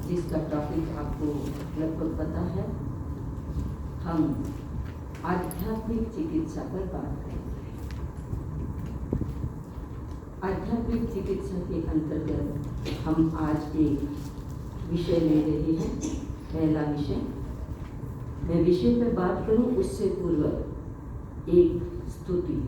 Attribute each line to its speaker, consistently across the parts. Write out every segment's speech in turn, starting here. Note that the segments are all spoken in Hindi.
Speaker 1: जिसका टॉपिक आपको लगभग पता है। हम आध्यात्मिक चिकित्सा पर बात करेंगे। आध्यात्मिक चिकित्सा के अंतर्गत हम आज एक विषय ले रहे हैं। पहला विषय, मैं विषय पर बात करूं उससे पूर्व एक स्तुति।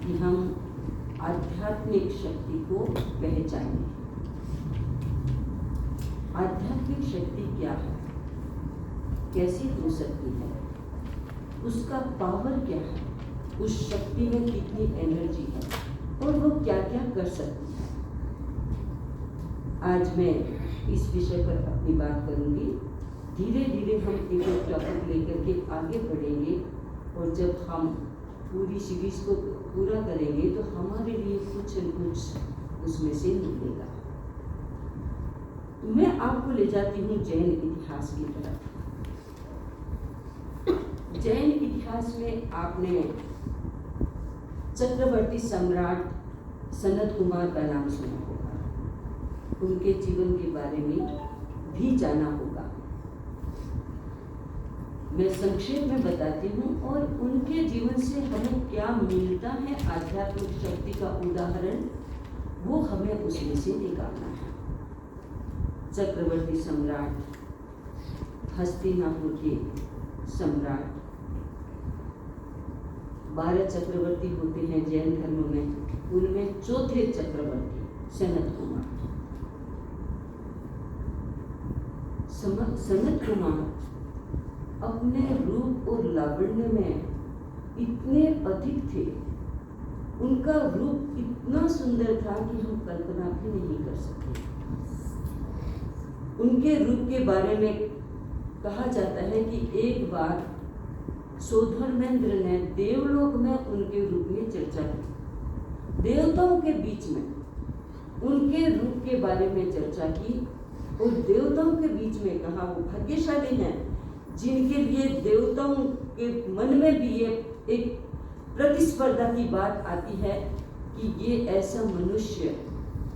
Speaker 1: कि हम आध्यात्मिक शक्ति को पहचानें। आध्यात्मिक शक्ति क्या है, कैसी हो सकती है, उसका पावर क्या है, उस शक्ति में कितनी एनर्जी है और वो क्या क्या कर सकती है। आज मैं इस विषय पर अपनी बात करूंगी। धीरे धीरे हम एक एक टॉपिक लेकर के आगे बढ़ेंगे और जब हम पूरी सीरीज को पूरा करेंगे तो हमारे लिए कुछ न कुछ उसमें से निकलेगा। मैं आपको ले जाती हूँ जैन इतिहास की तरफ। जैन इतिहास में आपने चक्रवर्ती सम्राट सनत कुमार का नाम सुना होगा, उनके जीवन के बारे में भी जाना होगा। मैं संक्षेप में बताती हूँ और उनके जीवन से हमें क्या मिलता है, आध्यात्मिक शक्ति का उदाहरण, वो हमें उसमें से निकालना है। चक्रवर्ती सम्राट, हस्तिनापुर के सम्राट। 12 चक्रवर्ती होते हैं जैन धर्म में, उनमें चौथे चक्रवर्ती सनत कुमार। सनत कुमार अपने रूप और लावण्य में इतने अधिक थे, उनका रूप इतना सुंदर था कि हम कल्पना भी नहीं कर सकते। उनके रूप के बारे में कहा जाता है कि एक बार सोधर्मेंद्र ने देवलोक में उनके रूप में चर्चा की। देवताओं के बीच में उनके रूप के बारे में चर्चा की और देवताओं के बीच में कहा वो भाग्यशाली हैं जिनके लिए देवताओं के मन में भी ये एक प्रतिस्पर्धा की बात आती है कि ये ऐसा मनुष्य,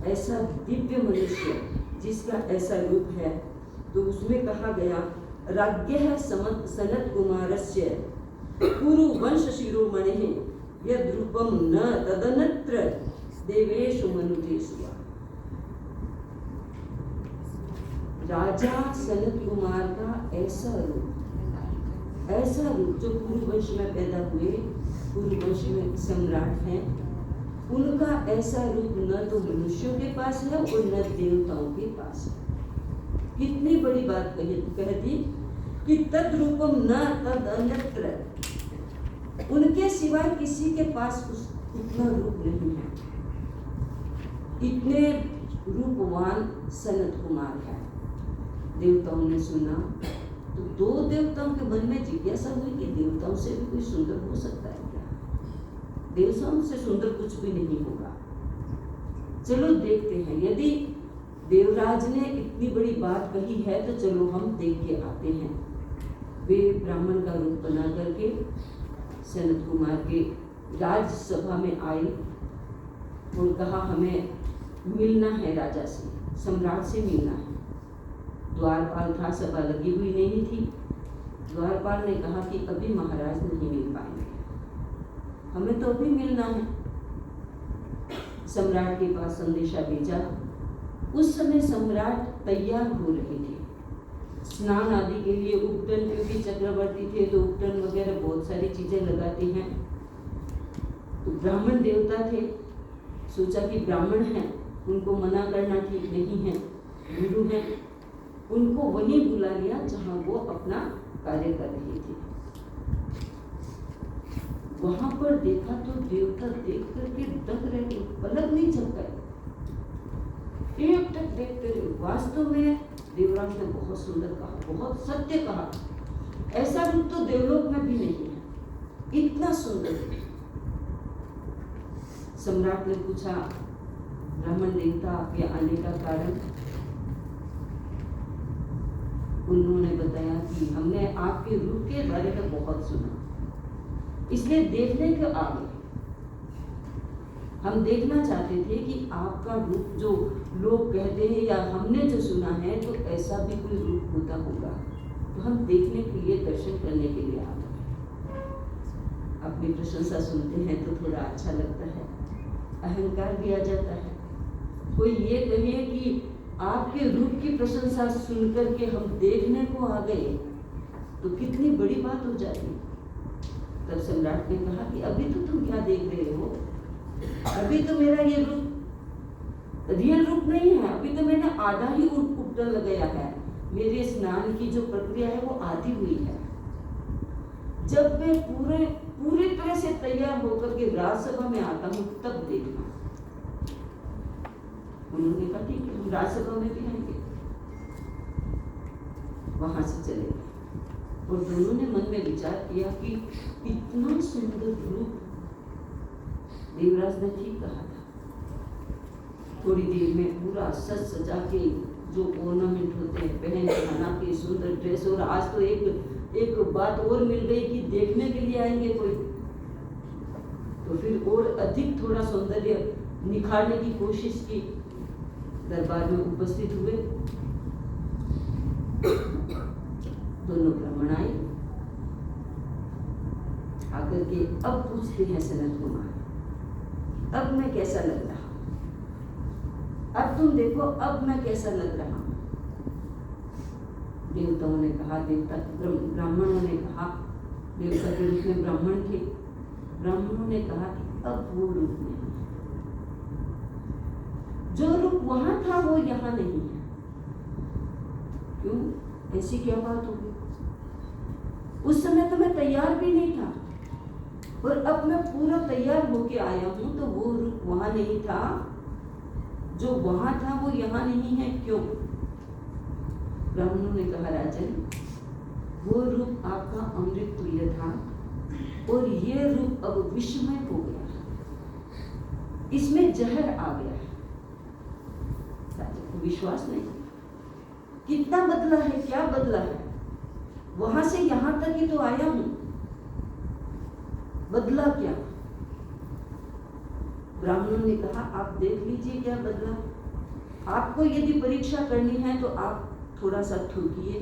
Speaker 1: ऐसा दिव्य मनुष्य जिसका ऐसा रूप है। तो उसमें कहा गया, राज्ञः सनत कुमारस्य कुरु वंश शिरोमणिः यद् रूपं न तदन्यत्र देवेषु मनुजेषु। राजा सनत कुमार का ऐसा रूप जो कुरु वंश में पैदा हुए, कुरु वंश में सम्राट हैं, उनका ऐसा रूप न तो मनुष्यों के पास है और न देवताओं के पास है। कितनी बड़ी बात कह दी कि तद रूपम न तद अन्यत्र, उनके सिवाय किसी के पास उतना रूप नहीं है। इतने रूपवान सनत कुमार है। देवताओं ने सुना तो 2 देवताओं के मन में जिज्ञासा हुई कि देवताओं से भी कोई सुंदर हो सकता है क्या? देवताओं से सुंदर कुछ भी नहीं होगा। चलो देखते हैं, यदि देवराज ने इतनी बड़ी बात कही है तो चलो हम देख के आते हैं। वे ब्राह्मण का रूप बना करके सनत कुमार के राजसभा में आई और कहा हमें मिलना है राजा से, सम्राट से मिलना है। द्वारपाल था, सभा लगी हुई नहीं थी। द्वारपाल ने कहा कि अभी महाराज नहीं मिल पाएंगे, हमें तो अभी मिलना है। सम्राट के पास संदेशा भेजा। उस समय सम्राट तैयार हो रहे थे स्नान आदि के लिए। उपटन, क्योंकि चक्रवर्ती थे तो उपटन वगैरह बहुत सारी चीजें लगाते हैं। तो ब्राह्मण देवता थे, सोचा कि ब्राह्मण हैं, उनको मना करना ठीक नहीं है, गुरु हैं, उनको वहीं बुला लिया जहां वो अपना कार्य कर रहे थे। वहां पर देखा तो देवता देख करके दंग रह गए, पलक नहीं झपकाए, एक टक देखते रहे। वास्तव में देवराज ने बहुत सुंदर कहा, बहुत सत्य कहा, ऐसा रूप तो देवलोक में भी नहीं है, इतना सुंदर। सम्राट ने पूछा, ब्राह्मण देवता आपके आने का कारण? उन्होंने बताया कि हमने आपके रूप के बारे में बहुत सुना, इसलिए देखने को आ गए। हम देखना चाहते थे कि आपका रूप जो लोग कहते हैं या हमने जो सुना है, तो ऐसा भी कोई रूप होता होगा, तो हम देखने के लिए, दर्शन करने के लिए आ गए। अपनी प्रशंसा सुनते हैं तो थोड़ा अच्छा लगता है, अहंकार भी आ जाता है। कोई ये कहे कि आपके रूप की प्रशंसा सुनकर के हम देखने को आ गए, तो कितनी बड़ी बात हो जाती। तब सम्राट ने कहा कि अभी तो तुम क्या देख रहे हो, अभी तो मेरा ये रूप रियल रूप नहीं है, अभी तो मैंने आधा ही उपटन लगाया है। मेरे स्नान की जो प्रक्रिया है वो आधी हुई है। जब मैं पूरी तरह से तैयार होकर के राजसभा में आता हूँ तब देखना। उन्होंने कहा ठीक है, हम राजसभा में भी आएंगे। वहां से चले गए और दोनों ने मन में विचार किया कि इतना सुंदर रूप, देवराज ने ठीक कहा था। थोड़ी देर में पूरा सज सजा के जो ऑर्नामेंट होते हैं पहन खाना के सुंदर ड्रेस, और आज तो एक बात और मिल गई कि देखने के लिए आएंगे कोई, तो फिर और अधिक थोड़ा सौंदर्य निखारने की कोशिश की। दरबार में उपस्थित हुए दोनों ब्राह्मण आए, आकर के अब पूछते हैं सनत कुमार, अब मैं कैसा लग रहा हूं, अब तुम देखो अब मैं कैसा लग रहा हूं। देवताओं ने कहा, ब्राह्मणों ने कहा, देवता के रूप में ब्राह्मण थे, ब्राह्मणों ने कहा कि अब वो रूप नहीं, जो रूप वहां था वो यहाँ नहीं है। क्यों? ऐसी क्या बात होगी? उस समय तो मैं तैयार भी नहीं था और अब मैं पूरा तैयार होके आया हूं, तो वो रूप वहां नहीं था, जो वहां था वो यहाँ नहीं है। क्यों? ब्राह्मणों ने कहा, राजन, वो रूप आपका अमृत तुल्य था और ये रूप अब विषमय हो गया, इसमें जहर आ गया है। राजन को विश्वास नहीं, कितना बदला है, क्या बदला है, वहां से यहां तक ही तो आया हूं, बदला क्या? ब्राह्मणों ने कहा, आप देख लीजिए क्या बदला। आपको यदि परीक्षा करनी है तो आप थोड़ा सा थूकिए,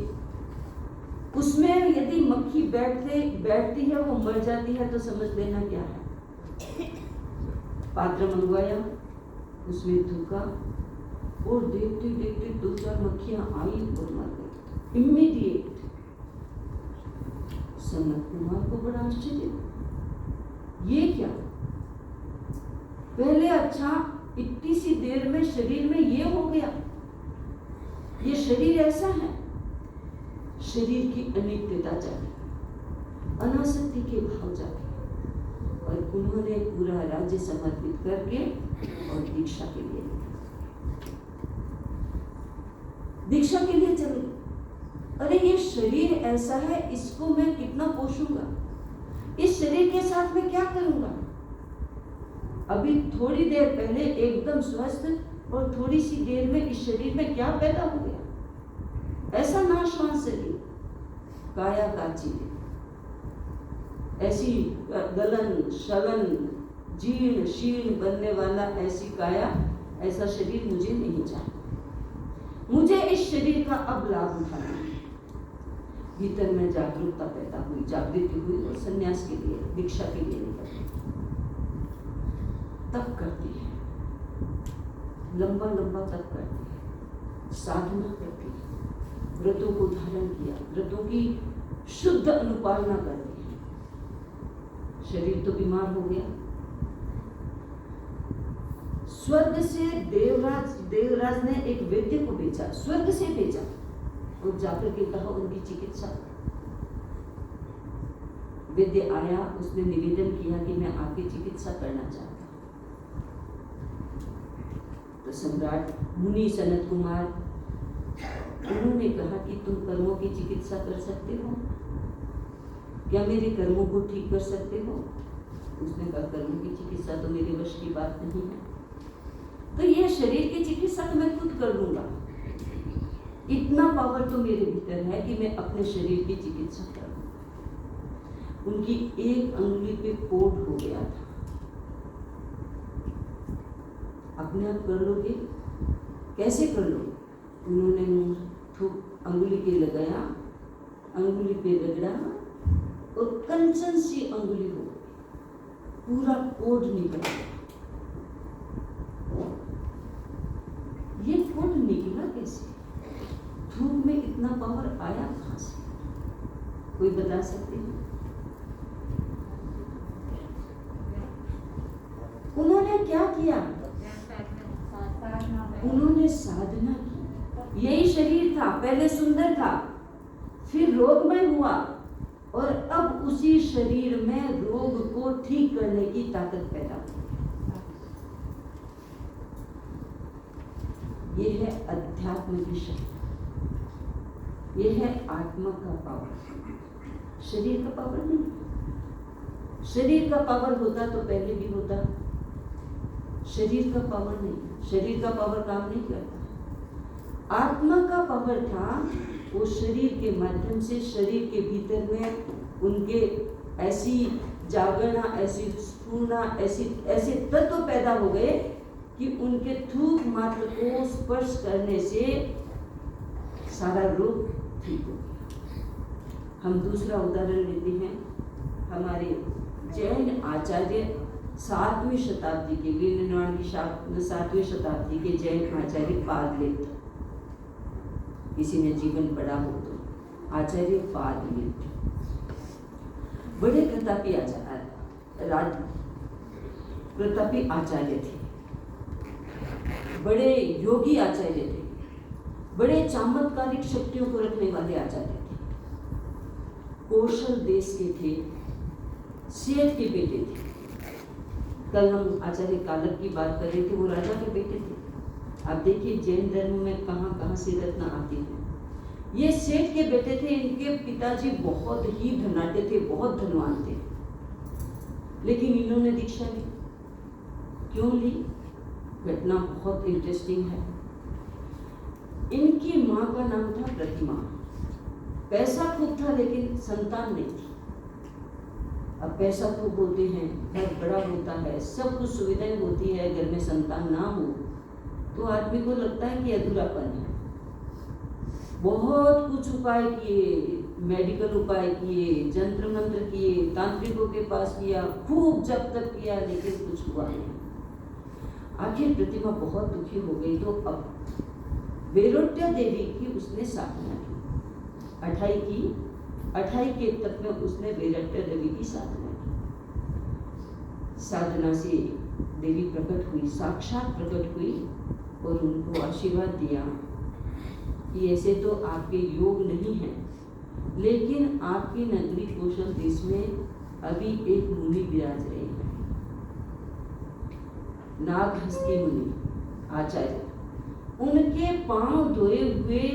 Speaker 1: उसमें यदि मक्खी बैठती है, वो मर जाती है, तो समझ लेना क्या है। पात्र मंगवाया, उसमें थूका और देखते देखते 2-4 मक्खियां आई और मर गई इमीडिएट। सनत कुमार को बड़ा आश्चर्य, ये क्या? पहले अच्छा इतनी सी देर में शरीर में ये हो गया, ये शरीर ऐसा है। शरीर की अनित्यता जागी, अनासक्ति के भाव जागे और उन्होंने पूरा राज्य समर्पित करके और दीक्षा के लिए चले। अरे ये शरीर ऐसा है, इसको मैं कितना पोषूंगा, इस शरीर के साथ मैं क्या करूंगा। अभी थोड़ी देर पहले एकदम स्वस्थ और थोड़ी सी देर में इस शरीर में क्या पैदा हो गया, ऐसा नाशवान शरीर, काया काची, ऐसी गलन शगन जीर्ण शीर्ण बनने वाला, ऐसी काया, ऐसा शरीर मुझे नहीं चाहिए। मुझे इस शरीर का अब लाभ उठाना है। भीतर में जागरूकता पैदा हुई, जागृति हुई और संन्यास के लिए, दीक्षा के लिए निकली। तप करती है, लंबा लंबा तप करती है, साधना करती है, व्रतों को धारण किया, व्रतों की शुद्ध अनुपालना करती है। शरीर तो बीमार हो गया। स्वर्ग से देवराज ने एक वैद्य को भेजा, स्वर्ग से भेजा और जाकर के कहा उनकी चिकित्सा। वैद्य आया, उसने निवेदन किया कि मैं आपकी चिकित्सा करना चाहता हूं। तो सम्राट मुनि सनत कुमार, उन्होंने कहा कि तुम कर्मों की चिकित्सा कर सकते हो क्या, मेरे कर्मों को ठीक कर सकते हो? उसने कहा, कर्मों की चिकित्सा तो मेरे वश की बात नहीं है, तो यह शरीर की चिकित्सा तो मैं खुद कर लूंगा। इतना पावर तो मेरे भीतर है कि मैं अपने शरीर की चिकित्सा कर लूं। उनकी एक अंगुली पे कोढ़ हो गया था। अपने आप कर लोगे? कैसे कर लोगे? उन्होंने अंगुली पे लगाया, अंगुली पे रगड़ा और कंचन सी अंगुली हो गई, पूरा कोढ़ निकल गया। ये कोढ़ निकला कैसे? धूप में इतना पावर आया कहां से? कोई बता सकते हैं? उन्होंने क्या किया? उन्होंने साधना की। यही शरीर था, पहले सुंदर था, फिर रोगमय हुआ, और अब उसी शरीर में रोग को ठीक करने की ताकत पैदा हुई। ये है अध्यात्म की शक्ति, ये है आत्मा का पावर, शरीर का पावर नहीं। शरीर का पावर होता तो पहले भी होता, शरीर का पावर नहीं, शरीर का पावर काम नहीं करता। आत्मा का पावर था, वो शरीर के माध्यम से शरीर के भीतर में उनके ऐसी जागरणा, ऐसी स्फूर्णा, ऐसे तत्व पैदा हो गए कि उनके थूक मात्र को स्पर्श करने से सारा रोग ठीक हो गया। हम दूसरा उदाहरण लेते हैं, हमारे जैन आचार्य 7वीं शताब्दी के, वीर निर्माण की 7वीं शताब्दी के जैन आचार्य पादलिप्त, किसी ने जीवन पढ़ा हो तो आचार्य पादलिप्त बड़े प्रतापी आचार्य थे, बड़े योगी आचार्य थे, बड़े चमत्कारिक शक्तियों को रखने वाले आचार्य थे। कौशल देश के थे, सेठ के बेटे थे। कल हम आचार्य कालक की बात कर रहे थे, वो राजा के बेटे थे। आप देखिए जैन धर्म में कहाँ कहाँ से रत्न आती है। ये सेठ के बेटे थे, इनके पिताजी बहुत ही धनाढ्य थे, बहुत धनवान थे, लेकिन इन्होंने दीक्षा ली। क्यों ली? घटना बहुत इंटरेस्टिंग है। इनकी माँ का नाम था प्रतिमा। पैसा खूब था लेकिन संतान नहीं थी। अब पैसा तो बोलते हैं, घर बड़ा होता है, सब कुछ सुविधाएं होती है, घर में संतान ना हो तो आदमी को लगता है कि अधूरापन है। बहुत कुछ उपाय किए, मेडिकल उपाय किए, जंत्र मंत्र किए, तांत्रिकों के पास किया, खूब जप तप किया, लेकिन कुछ हुआ नहीं। आखिर प्रतिमा बहुत दुखी हो गई, तो अब वेरोट्या देवी की उसने साधना की। 28 के तक में उसने वेरोट्या देवी की साधना की। साधना से देवी प्रकट हुई, साक्षात प्रकट हुई, और उनको आशीर्वाद दिया कि ऐसे तो आपके योग नहीं है, लेकिन आपकी नगरी कौशल देश में अभी एक मुनि विराज रहे हैं, नागहस्ती मुनि आचार्य। उनके पांव धोए हुए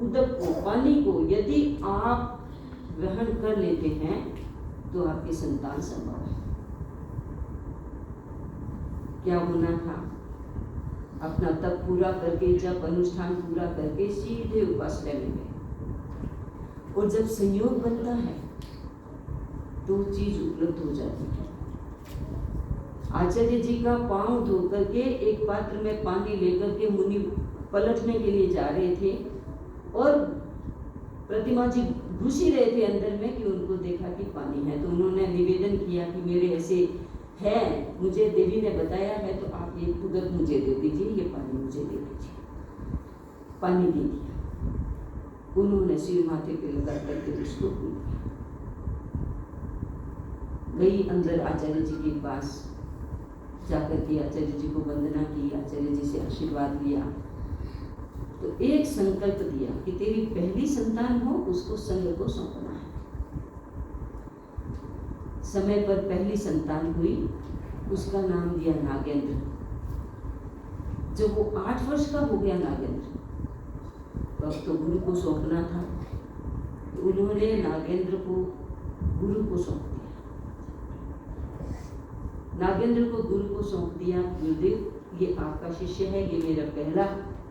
Speaker 1: उदक को, पानी को यदि आप ग्रहण कर लेते हैं तो आपकी संतान संभव है। क्या होना था? अपना तप पूरा करके, जब अनुष्ठान पूरा करके सीधे उपासना में गए, और जब संयोग बनता है तो चीज उपलब्ध हो जाती है। आचार्य जी का पांव धो करके एक पात्र में पानी लेकर के मुनि पलटने के लिए जा रहे थे, और प्रतिमा जी घुस ही रहे थे अंदर में कि उनको देखा कि पानी है, तो उन्होंने निवेदन किया कि मेरे ऐसे है, मुझे देवी ने बताया है, तो आप ये उदक मुझे दे दीजिए, ये पानी मुझे दे दीजिए। पानी दे दिया, उन्होंने सिर माथे पे लगा करके उसको पी लिया। गई अंदर आचार्य जी के पास, जाकर के आचार्य जी को वंदना की, आचार्य जी से आशीर्वाद लिया, तो एक संकल्प दिया कि तेरी पहली संतान हो, उसको संग को सौंपना है। समय पर पहली संतान हुई, उसका नाम दिया नागेंद्र। जब वो 8 वर्ष का हो गया नागेंद्र, तो अब तो गुरु को सौंपना था, तो उन्होंने नागेंद्र को गुरु को सौंप दिया। नागेंद्र को गुरु को सौंप दिया, गुरुदेव ये आपका शिष्य है, ये मेरा पहला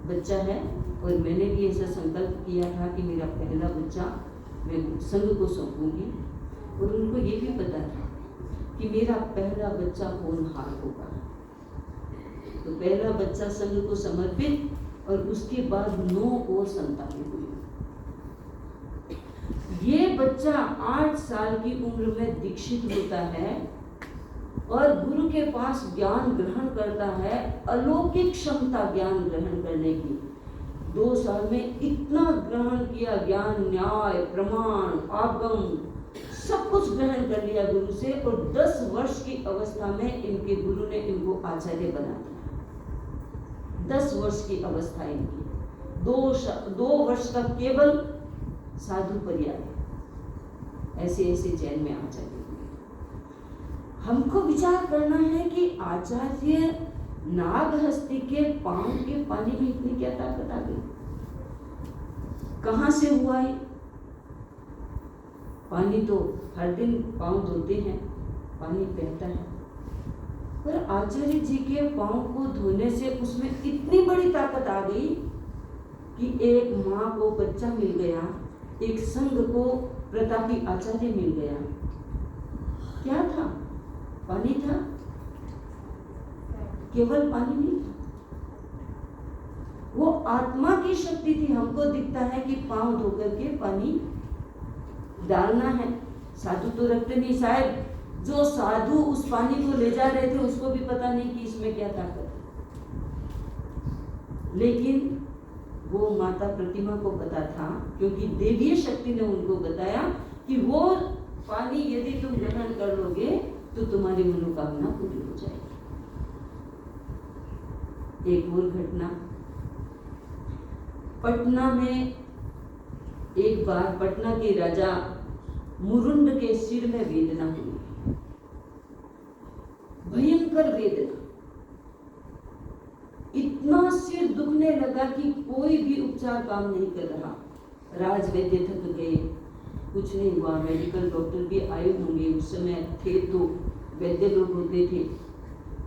Speaker 1: बच्चा है, और मैंने भी ऐसा संकल्प किया था कि मेरा पहला बच्चा मैं संघ को सौंपूंगी, और उनको ये भी पता था कि मेरा पहला बच्चा होनहार होगा। तो पहला बच्चा संघ को समर्पित, और उसके बाद 9 और संतानें हुई। ये बच्चा 8 साल की उम्र में दीक्षित होता है और गुरु के पास ज्ञान ग्रहण करता है, अलौकिक क्षमता ज्ञान ग्रहण करने की। 2 साल में इतना ग्रहण किया ज्ञान, न्याय, प्रमाण, आगम, सब कुछ ग्रहण कर लिया गुरु से, और 10 वर्ष की अवस्था में इनके गुरु ने इनको आचार्य बना दिया। 10 वर्ष की अवस्था इनकी, 2 वर्ष का केवल साधु पर्याय, ऐसे ऐसे जैन में आचार्य हुए। हमको विचार करना है कि आचार्य नागहस्ती के पांव के पानी में इतनी क्या ताकत आ गई, कहां से हुआ ये? पानी तो हर दिन पांव धोते हैं, पानी बहता है, पर आचार्य जी के पांव को धोने से उसमें इतनी बड़ी ताकत आ गई कि एक माँ को बच्चा मिल गया, एक संघ को प्रतापी आचार्य मिल गया। क्या था? पानी था, केवल पानी नहीं था, वो आत्मा की शक्ति थी। हमको दिखता है कि पांव धोकर के पानी डालना है, साधु तो रखते नहीं, शायद जो साधु उस पानी को ले जा रहे थे उसको भी पता नहीं कि इसमें क्या ताकत है, लेकिन वो माता प्रतिमा को पता था, क्योंकि देवीय शक्ति ने उनको बताया कि वो पानी यदि तुम ग्रहण कर लोगे तो तुम्हारी मनोकामना पूरी हो जाएगी। एक और घटना, पटना में एक बार पटना के राजा मुरुंड के सिर में वेदना हुई, भयंकर वेदना, इतना सिर दुखने लगा कि कोई भी उपचार काम नहीं कर रहा। राजवैद्य थक गए, कुछ नहीं हुआ। मेडिकल डॉक्टर भी आए होंगे, उस समय थे तो वैद्य लोग होते थे,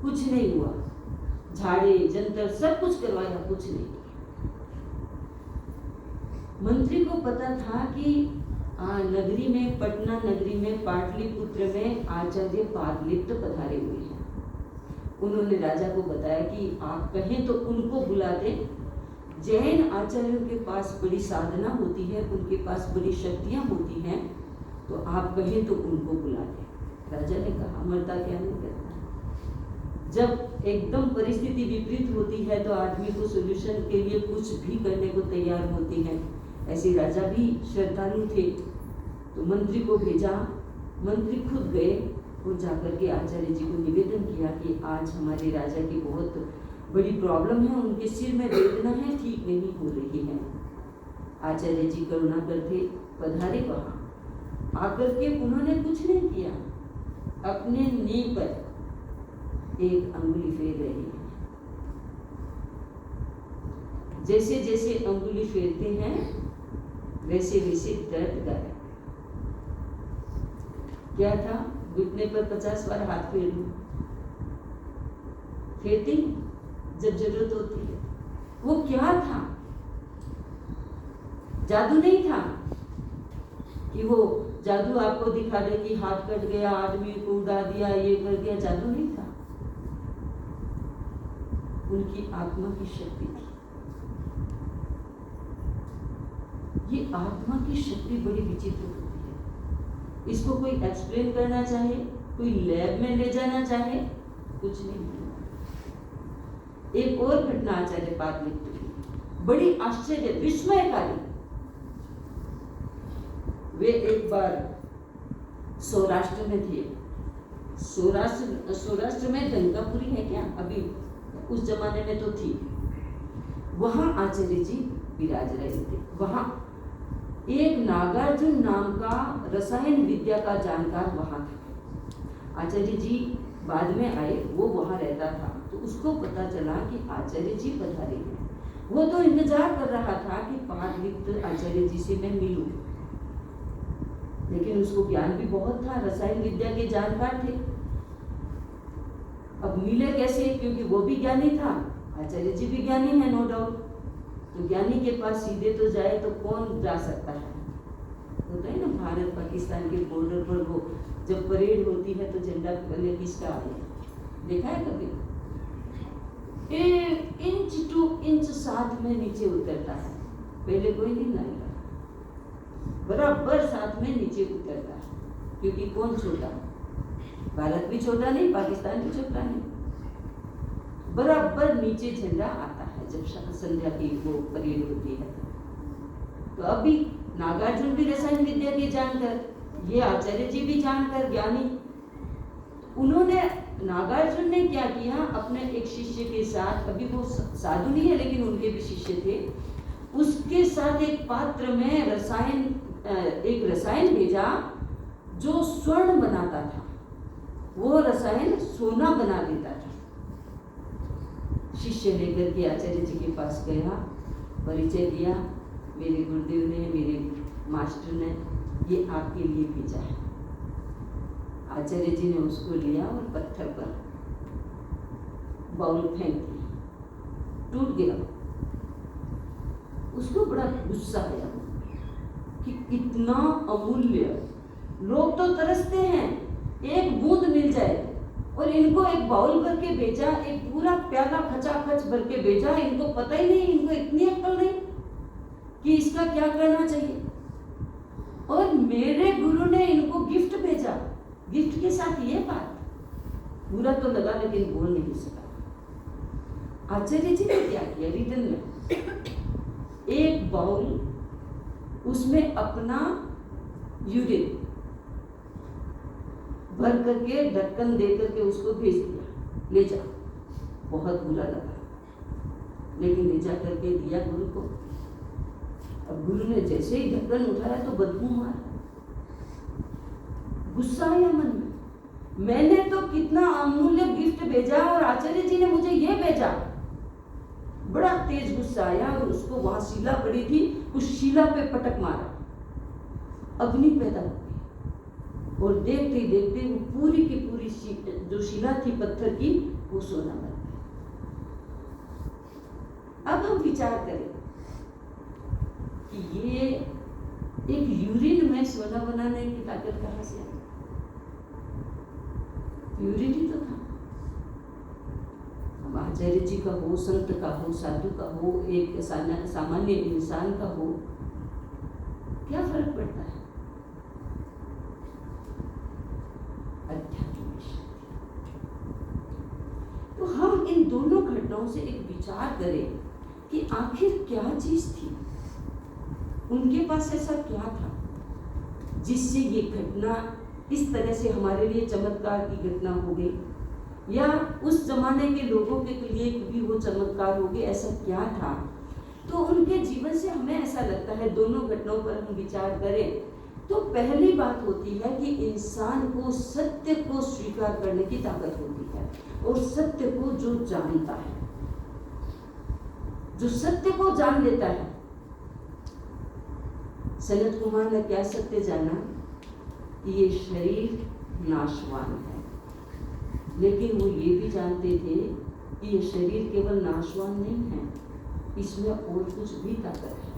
Speaker 1: कुछ नहीं हुआ। झाड़े जंतर सब कुछ करवाया, कुछ नहीं। मंत्री को पता था कि नगरी में, पटना नगरी में, पाटलिपुत्र में आचार्य पादलिप्त पधारे हुए हैं। उन्होंने राजा को बताया कि आप कहें तो उनको बुला दें, जैन आचार्यों के पास बड़ी साधना होती है, उनके पास बड़ी शक्तियां होती हैं, तो आप कहें तो उनको बुला दें। राजा ने कहा, मरता क्या नहीं करता। जब एकदम परिस्थिति विपरीत होती है तो आदमी को सोल्यूशन के लिए कुछ भी करने को तैयार होती है। ऐसे राजा भी श्रद्धालु थे, तो मंत्री को भेजा। मंत्री खुद गए और जाकर के आचार्य जी को निवेदन किया कि आज हमारे राजा की बहुत बड़ी प्रॉब्लम है, उनके सिर में वेदना है, ठीक नहीं हो रही है। आचार्य जी करुणा करके पधारे वहां। आकर के उन्होंने कुछ नहीं किया, अपने नी पर एक अंगुली फेर रहे हैं। जैसे जैसे अंगुली फेरते हैं वैसे वैसे दर्द गया। क्या था? घुटने पर 50 बार हाथ फेर लूं, फेरते ही जब जरूरत होती है। वो क्या था? जादू नहीं था कि वो जादू आपको दिखा दे कि हाथ कट गया, आदमी को उड़ा दिया, ये कर दिया, जादू नहीं था। उनकी आत्मा की शक्ति थी। ये आत्मा की शक्ति बड़ी विचित्र होती है। इसको कोई एक्सप्लेन करना चाहे, कोई लैब में ले जाना चाहे, कुछ नहीं होगा। एक और घटना आचार्य पादलिप्त की, बड़ी आश्चर्य विस्मयकारी। वे एक बार सौराष्ट्र में थे। सौराष्ट्र में गंगापुरी है क्या? अभी उस जमाने में तो थी। वहां आचार्य जी विराज रहे थे। वहां एक नागार्जुन नाम का रसायन विद्या का जानकार वहां था। आचार्य जी बाद में आए, वो वहां रहता था, तो उसको पता चला कि आचार्य जी पधारे हैं। वो तो इंतजार कर रहा था कि पादलिप्त आचार्य जी से मैं मिलूं, लेकिन उसको ज्ञान भी बहुत था, रसायन विद्या के जानकार थे। अब मिले कैसे? क्योंकि वो भी ज्ञानी था, आचार्य जी भी ज्ञानी है, नो डाउट। तो ज्ञानी के पास सीधे तो जाए तो कौन जा सकता है? होता है ना, भारत पाकिस्तान के बॉर्डर पर वो जब परेड होती है तो झंडा पहले किसका आया, देखा है कभी? 1 इंच 2 इंच साथ में नीचे उतरता है, पहले कोई नहीं लाएगा, बराबर साथ में नीचे उतरता है। क्योंकि कौन छोटा? भारत भी छोटा नहीं, पाकिस्तान भी छोटा नहीं, बराबर नीचे झंडा आता है जब संध्या की वो परेड होती है। तो अभी नागार्जुन भी रसायन विद्या के जानकर, ये आचार्य जी भी जानकर ज्ञानी, उन्होंने नागार्जुन ने क्या किया, अपने एक शिष्य के साथ, अभी वो साधु नहीं है लेकिन उनके भी शिष्य थे, उसके साथ एक पात्र में एक रसायन भेजा जो स्वर्ण बनाता था। वो रसायन सोना बना देता था। शिष्य लेकर के आचार्य जी के पास गया, परिचय दिया, मेरे गुरुदेव ने, मेरे मास्टर ने ये आपके लिए भेजा है। आचार्य जी ने उसको लिया और पत्थर पर बाउल फेंक दिया, टूट गया। उसको बड़ा गुस्सा आया कि इतना अमूल्य, लोग तो तरसते हैं एक बूंद मिल जाए, और इनको एक बाउल भर के भेजा, एक पूरा प्याला खचाखच भर के भेजा। इनको पता ही नहीं, इनको इतनी अक्ल नहीं कि इसका क्या करना चाहिए। और मेरे गुरु ने इनको गिफ्ट भेजा, गिफ्ट के साथ ये बात, बुरा तो लगा लेकिन बोल नहीं सका। आचार्य जी ने क्या किया, रिटर्न में एक बाउल, उसमें अपना यूरिन भर करके ढक्कन दे करके उसको भेज दिया, ले जा। बहुत बुरा लगा, लेकिन ले जा करके दिया गुरु को। अब गुरु ने जैसे ही ढक्कन उठाया तो बदबू मारा। गुस्सा आया मन में, मैंने तो कितना अमूल्य गिफ्ट भेजा और आचार्य जी ने मुझे ये भेजा। बड़ा तेज गुस्सा आया और उसको, वहां शिला पड़ी थी, उस शिला पे पटक मारा, अग्नि पैदा हो गई। और देखते ही देखते वो पूरी की पूरी जो शिला थी पत्थर की, वो सोना बन गया। अब हम विचार करें कि ये एक यूरिन में सोना बनाने की ताकत कहां से आई? यूरिन ही तो था। अब आचार्य जी का हो, संत का हो, साधु का हो, एक सामान्य इंसान का हो, क्या फर्क पड़ता है? अध्यात्म में शक्ति। तो हम इन दोनों घटनाओं से एक विचार करें कि आखिर क्या चीज थी, उनके पास ऐसा क्या था जिससे ये घटना इस तरह से हमारे लिए चमत्कार की घटना हो गई, या उस जमाने के लोगों के लिए भी वो चमत्कार हो गई, ऐसा क्या था? तो उनके जीवन से हमें ऐसा लगता है, दोनों घटनाओं पर हम विचार करें तो पहली बात होती है कि इंसान को सत्य को स्वीकार करने की ताकत होती है, और सत्य को जो जानता है, जो सत्य को जान लेता है। सनत कुमार ने क्या सत्य जाना? ये शरीर नाशवान है, लेकिन वो ये भी जानते थे कि ये शरीर केवल नाशवान नहीं है, इसमें और कुछ भी ताकत है।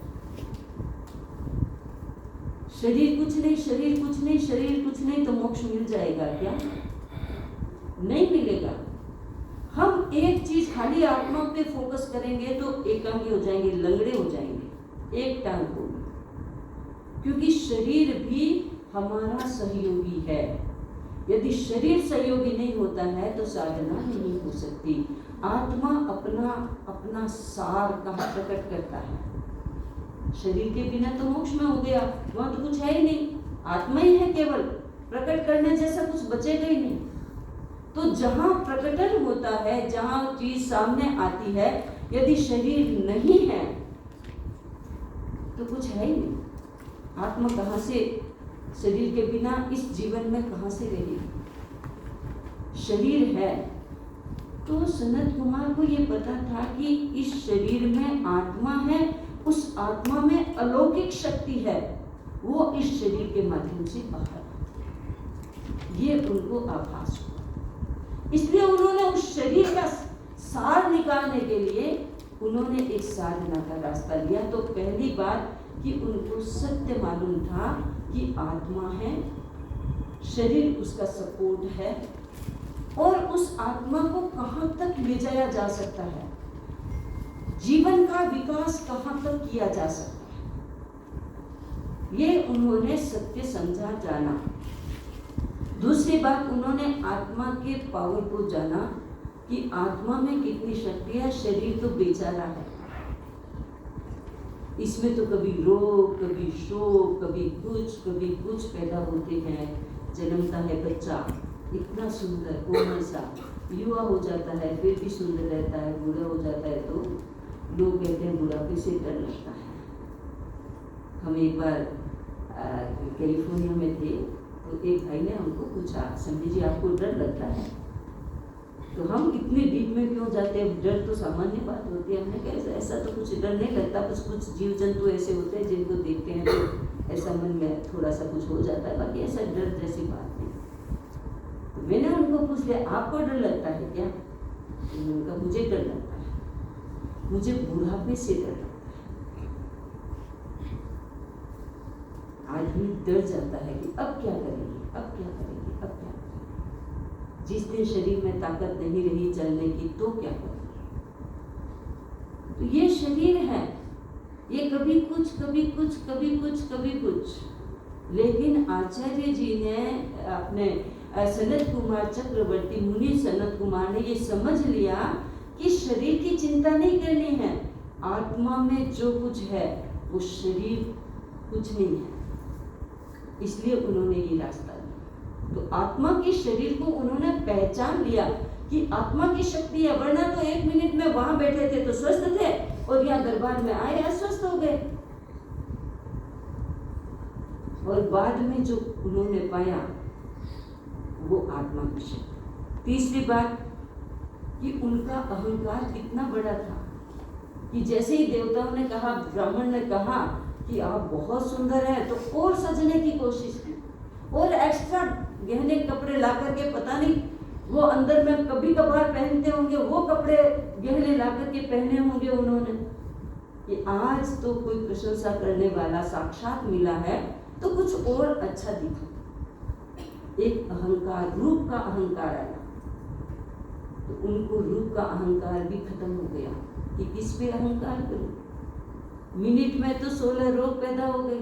Speaker 1: शरीर कुछ नहीं, शरीर कुछ नहीं, शरीर कुछ नहीं, तो मोक्ष मिल जाएगा क्या? नहीं मिलेगा। हम एक चीज खाली आत्मा पे फोकस करेंगे तो एकांगी हो जाएंगे, लंगड़े हो जाएंगे, एक टांग होगी, क्योंकि शरीर भी हमारा सहयोगी है। यदि शरीर सहयोगी नहीं होता है तो साधना नहीं हो सकती। आत्मा अपना अपना सार कहाँ प्रकट करता है? शरीर के बिना तो मोक्ष में हो गया, वहां तो कुछ है ही नहीं, आत्मा ही है केवल, प्रकट करने जैसा कुछ बचेगा ही नहीं। तो जहां प्रकटन होता है, जहां चीज सामने आती है, यदि शरीर नहीं है तो कुछ है ही नहीं। आत्मा कहां से, शरीर के बिना इस जीवन में कहां से रहेगी? शरीर है। तो सनत कुमार को ये पता था कि इस शरीर में आत्मा है, उस आत्मा में अलौकिक शक्ति है, वो इस शरीर के माध्यम से बाहर आती है। ये उनको आभास हुआ, इसलिए उन्होंने उस शरीर का सार निकालने के लिए उन्होंने एक साधना का रास्ता लिया। तो पहली बात कि उनको सत्य मालूम था कि आत्मा है, शरीर उसका सपोर्ट है, और उस आत्मा को कहाँ तक ले जाया जा सकता है, जीवन का विकास कहाँ तक किया जा सकता है, ये उन्होंने सत्य समझा, जाना। दूसरी बात, उन्होंने आत्मा के पावर को जाना कि आत्मा में कितनी शक्ति है, शरीर तो बेचारा है, इसमें तो कभी रोग, कभी शोक, कभी कुछ पैदा होते हैं। जन्मता है बच्चा इतना सुंदर कोमल सा, युवा हो जाता है फिर भी सुंदर रहता है, बूढ़ा हो जाता है तो लोग कहते हैं बुढ़ापे से डर लगता है। हम एक बार कैलिफोर्निया में थे तो एक भाई ने हमको पूछा, समझी जी आपको डर लगता है? तो हम इतने डीप में क्यों जाते हैं, डर तो सामान्य बात होती है। हमने कहा ऐसा तो कुछ डर नहीं लगता, बस कुछ जीव जंतु ऐसे होते हैं जिनको देखते हैं तो ऐसा मन में थोड़ा सा कुछ हो जाता है, बाकी ऐसा डर जैसी बात नहीं। तो मैंने उनको पूछ लिया आपको डर लगता है क्या? उन्होंने कहा मुझे डर लगता है, मुझे बुढ़ापे से डर लगता है। आदमी डर जाता है कि अब क्या करेंगे, अब क्या करेंगे, अब क्या करेंगे। जिस दिन शरीर में ताकत नहीं रही चलने की तो क्या करेंगे। तो ये शरीर है, ये कभी कुछ कभी कुछ कभी कुछ कभी कुछ। लेकिन आचार्य जी ने अपने सनत कुमार चक्रवर्ती मुनि सनत कुमार ने ये समझ लिया कि शरीर की चिंता नहीं करनी है, आत्मा में जो कुछ है वो शरीर कुछ नहीं है, इसलिए उन्होंने ये रास्ता लिया। तो आत्मा के शरीर को उन्होंने पहचान लिया कि आत्मा की शक्ति है, वरना तो 1 मिनट में वहां बैठे थे तो स्वस्थ थे और यहाँ दरबार में आए अस्वस्थ हो गए। और बाद में जो उन्होंने पाया वो आत्मा की शक्ति। तीसरी बात कि उनका अहंकार कितना बड़ा था कि जैसे ही देवताओं ने कहा, ब्राह्मण ने कहा कि आप बहुत सुंदर हैं, तो और सजने की कोशिश की और एक्स्ट्रा गहने कपड़े ला करके, पता नहीं वो अंदर में कभी कभार पहनते होंगे वो कपड़े गहने ला करके पहने होंगे उन्होंने कि आज तो कोई प्रशंसा करने वाला साक्षात मिला है तो कुछ और अच्छा दिखो। एक अहंकार, रूप का अहंकार आया तो उनको रूप का अहंकार भी खत्म हो गया कि किस पे अहंकार करूं। मिनट में तो 16 रोग पैदा हो गए।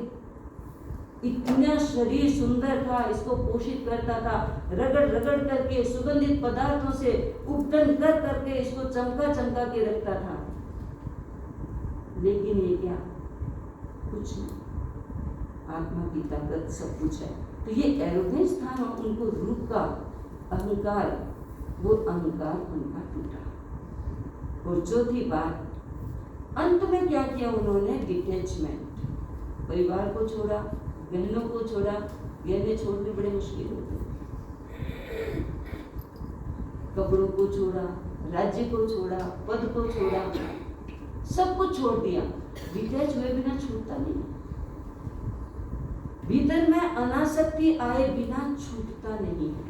Speaker 1: इतना शरीर सुंदर था, इसको पोषित करता था, रगड़ रगड़ करके सुगंधित पदार्थों से उपटन कर करके इसको चमका चमका के रखता था। लेकिन ये क्या, कुछ नहीं, आत्मा की ताकत सब कुछ है। तो ये एरोगेंस था ना, उनको रूप का अहंकार, वो अहंकार उनका टूटा। और चौथी बात, अंत में क्या किया उन्होंने, डिटैचमेंट। परिवार को छोड़ा, बहनों को छोड़ा, गहने छोड़ने बड़े मुश्किल होते हैं। कपड़ों को छोड़ा, राज्य को छोड़ा, पद को छोड़ा, सब कुछ छोड़ दिया। डिटैच हुए बिना छूटता नहीं। भीतर में अनासक्ति आए बिना छूटता नहीं है।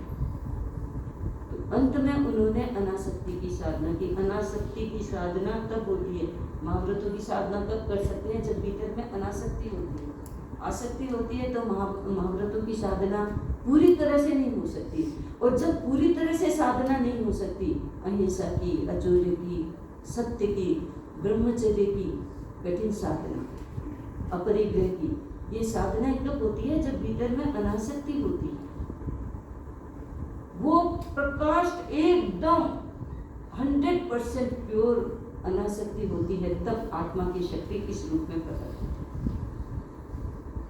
Speaker 1: तो अंत में उन्होंने अनासक्ति की साधना की। अनासक्ति की साधना तब होती है, महाव्रतों की साधना तब कर सकते हैं जब भीतर में अनासक्ति होती है। आसक्ति होती है तो महाव्रतों की साधना पूरी तरह से नहीं हो सकती। और जब पूरी तरह से साधना नहीं हो सकती, अहिंसा की, अचौर्य की, सत्य की, ब्रह्मचर्य की कठिन साधना, अपरिग्रह की, ये साधना एक तब होती है जब भीतर में अनासक्ति होती है। वो प्रकाश एकदम 100% प्योर अनासक्ति होती है, तब आत्मा की शक्ति इस रूप में प्रकट होती है।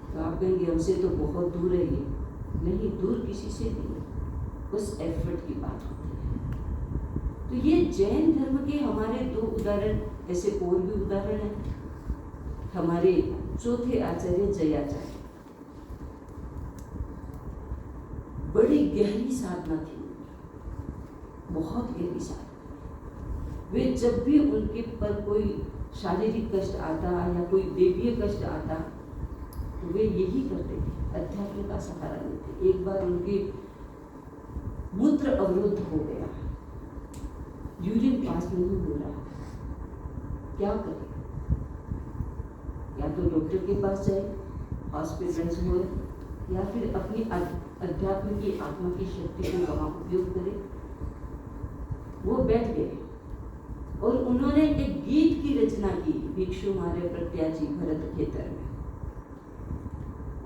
Speaker 1: तो आप कहेंगे हमसे तो बहुत दूर है ये। नहीं, दूर किसी से नहीं, उस एफर्ट की बात होती है। तो ये जैन धर्म के हमारे 2 उदाहरण, ऐसे और भी उदाहरण हैं। हमारे चौथे आचार्य जयाचार्य, बड़ी गहरी साधना थी, बहुत गहरी साधना। वे जब भी उनके पर कोई शारीरिक कष्ट आता या कोई देवीय कष्ट आता तो वे यही करते थे, अध्यात्म का सहारा लेते। एक बार उनके मूत्र अवरुद्ध हो गया, यूरिन पास नहीं हो रहा, क्या करें? या तो डॉक्टर के पास जाए, हॉस्पिटलाइज हो, या फिर अपनी अध्यात्म की, आत्मा की शक्ति को वहां उपयोग करे। वो बैठ गए और उन्होंने एक गीत की रचना की, भिक्षु मारे प्रत्याजी भरत खेतर में।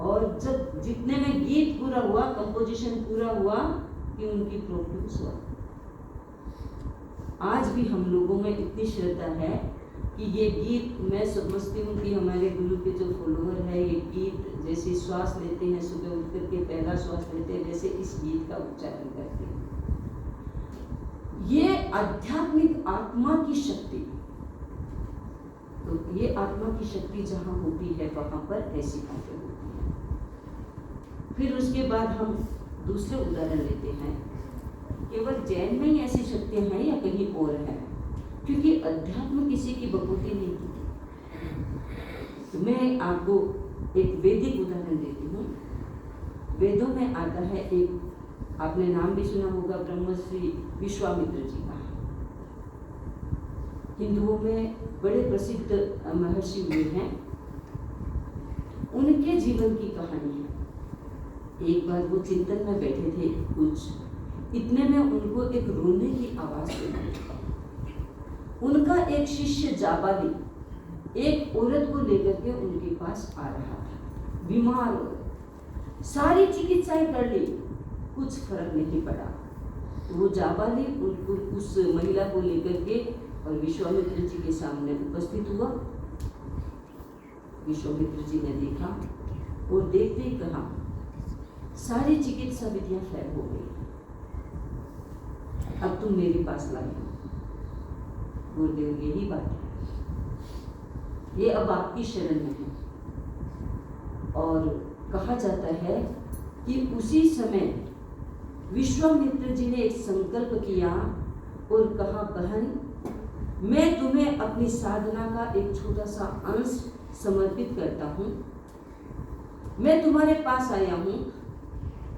Speaker 1: और जब जितने में गीत पूरा हुआ, कंपोजिशन पूरा हुआ कि उनकी प्रोड्यूस हुआ। आज भी हम लोगों में इतनी श्रद्धा है कि ये गीत, मैं समझती हूँ कि हमारे गुरु के जो फॉलोअर है, ये गीत जैसे श्वास लेते हैं, सुबह उठ करके पहला श्वास लेते हैं, वैसे इस गीत का उच्चारण करते हैं। ये आध्यात्मिक आत्मा की शक्ति, तो ये आत्मा की शक्ति जहाँ होती है वहाँ पर ऐसी बातें होती हैं। फिर उसके बाद हम दूसरे उदाहरण लेते हैं, केवल जैन में ही ऐसी शक्तियाँ हैं या कहीं और है, क्योंकि अध्यात्म किसी की बकौती नहीं की। तो मैं आपको एक वैदिक उदाहरण देती हूँ। वेदों में आता है एक, आपने नाम भी सुना होगा, ब्रह्मश्री विश्वामित्र जी का। हिंदुओं में बड़े प्रसिद्ध महर्षि हुए हैं, उनके जीवन की कहानी है। एक बार वो चिंतन में बैठे थे कुछ, इतने में उनको एक रोने की आवाज सुनाई। उनका एक शिष्य जाबाली एक औरत को लेकर के उनके पास आ रहा था, बीमार औरत। सारी चिकित्साएं कर ली, कुछ फर्क नहीं पड़ा। तो वो जाबाली उनको, उस महिला को लेकर के और विश्वामित्र जी के सामने उपस्थित हुआ। विश्वामित्र जी ने देखा और देखते ही कहा, सारी चिकित्सा विधियां फेल हो गई, अब तुम मेरे पास लाई हो। गुरुदेव यही बात है, ये अब आपकी शरण में है। और कहा जाता है कि उसी समय विश्वामित्र जी ने एक संकल्प किया और कहा, बहन मैं तुम्हें अपनी साधना का एक छोटा सा अंश समर्पित करता हूँ। मैं तुम्हारे पास आया हूँ,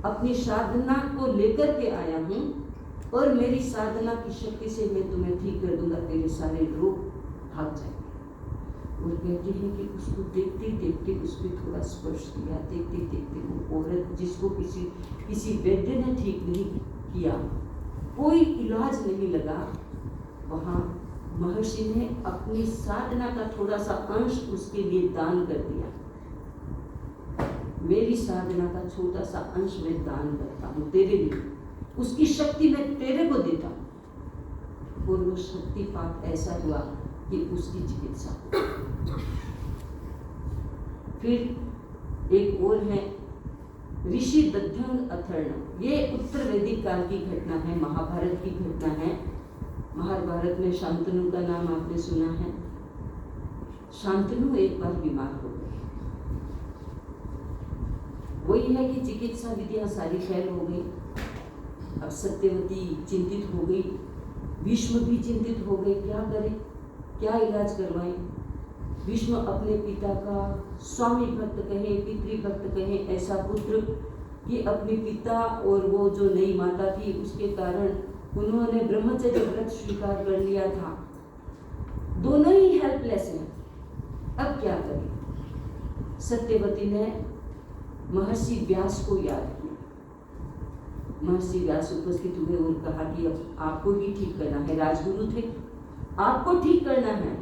Speaker 1: अपनी साधना को लेकर के आया हूँ और मेरी साधना की शक्ति से मैं तुम्हें ठीक कर दूंगा, तेरे सारे रोग भाग जाएंगे। और कहते हैं कि उसको देखते देखते उसको थोड़ा स्पर्श किया, देखते देखते वो औरत जिसको किसी वैद्य ने ठीक नहीं किया, कोई इलाज नहीं लगा, वहाँ महर्षि ने अपनी साधना का थोड़ा सा अंश उसके लिए दान कर दिया। मेरी साधना का छोटा सा अंश मैं दान करता हूँ तेरे लिए, उसकी शक्ति मैं तेरे को देता हूँ। और वो शक्तिपात ऐसा हुआ कि उसकी चिकित्सा। फिर एक और है ऋषि दध्यंग अथर्व। ये उत्तर वैदिक काल की घटना है, महाभारत की घटना है। महाभारत में शांतनु का नाम आपने सुना है। शांतनु एक बार बीमार हो गए। वही है कि चिकित्सा विधियां सारी फेल हो गई। अब सत्यवती चिंतित हो गई, भीष्म भी चिंतित हो गए, क्या करें, क्या इलाज करवाएं। भीष्म अपने पिता का स्वामी भक्त कहे, पितृभक्त कहे, ऐसा पुत्र कि अपने पिता और वो जो नई माता थी उसके कारण उन्होंने ब्रह्मचर्य व्रत स्वीकार कर लिया था। दोनों ही हेल्पलेस हैं, अब क्या करें। सत्यवती ने महर्षि व्यास को याद किया। महर्षि व्यास उपस्थित हुए और कहा कि अब आपको ही ठीक करना है, राजगुरु थे, आपको ठीक करना है।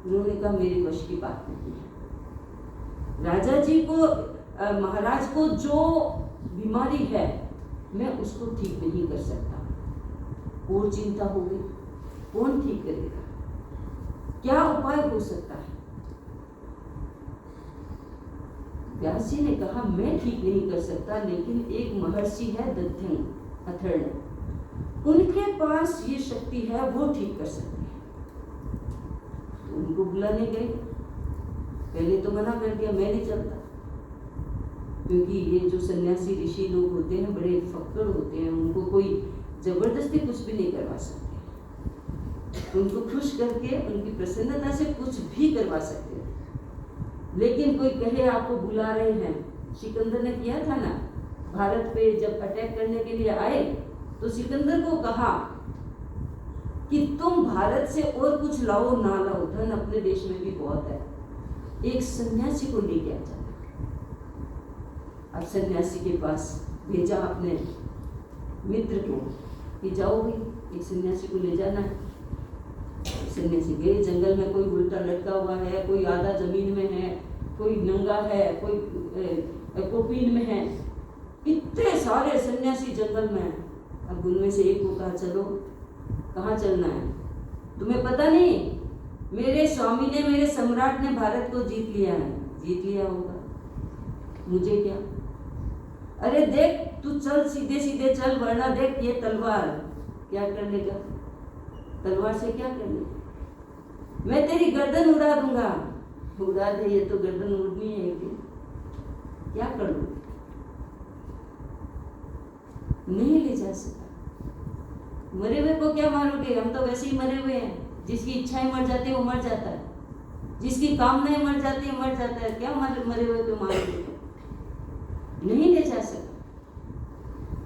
Speaker 1: उन्होंने कहा मेरे वश की बात नहीं है। राजा जी को, महाराज को जो बीमारी है मैं उसको ठीक नहीं कर सकता। और चिंता हो गई, कौन ठीक करेगा, क्या उपाय हो सकता है। व्यास जी ने कहा मैं ठीक नहीं कर सकता, लेकिन एक महर्षि है दध्यंग अथर्व, उनके पास ये शक्ति है, वो ठीक कर सकते हैं। तो उनको बुलाने गए। पहले तो मना कर दिया, मैं नहीं चलता, क्योंकि ये जो सन्यासी ऋषि लोग होते हैं बड़े फक्कड़ होते हैं, उनको कोई जबरदस्ती कुछ भी नहीं करवा सकते। उनको खुश करके उनकी प्रसन्नता से कुछ भी करवा सकते हैं। लेकिन कोई कहे आपको बुला रहे हैं, सिकंदर ने किया था ना, भारत पे जब अटैक करने के लिए आए तो सिकंदर को कहा कि तुम भारत से और कुछ लाओ ना लाओ, धन अपने देश में भी बहुत है, एक सन्यासी को लेके आ जाना। अब सन्यासी के पास भेजा अपने मित्र को कि जाओ भाई, एक सन्यासी को ले जाना है। सन्यासी गए। जंगल में कोई उल्टा लटका हुआ है, कोई आधा जमीन में है, कोई नंगा है, कोई कोपीन में है, इतने सारे सन्यासी जंगल में। अब उनमें से एक को कहा चलो, कहाँ चलना है, तुम्हें पता नहीं, मेरे स्वामी ने, मेरे सम्राट ने भारत को जीत लिया है। जीत लिया होगा, मुझे क्या। अरे देख, तू चल, सीधे सीधे चल, वरना देख ये तलवार क्या कर लेगा। तलवार से क्या कर लेगा? मैं तेरी गर्दन उड़ा दूंगा। उड़ा दे, ये तो गर्दन उड़नी है एक दिन, क्या कर लूं? नहीं ले जा सकता। मरे हुए को क्या मारोगे? हम तो वैसे ही मरे हुए हैं। जिसकी इच्छाएं मर जाती है वो मर जाता है, जिसकी कामनाएं मर जाती है मर जाता है। क्या मरे हुए को मारोगे? नहीं ले जा सकता।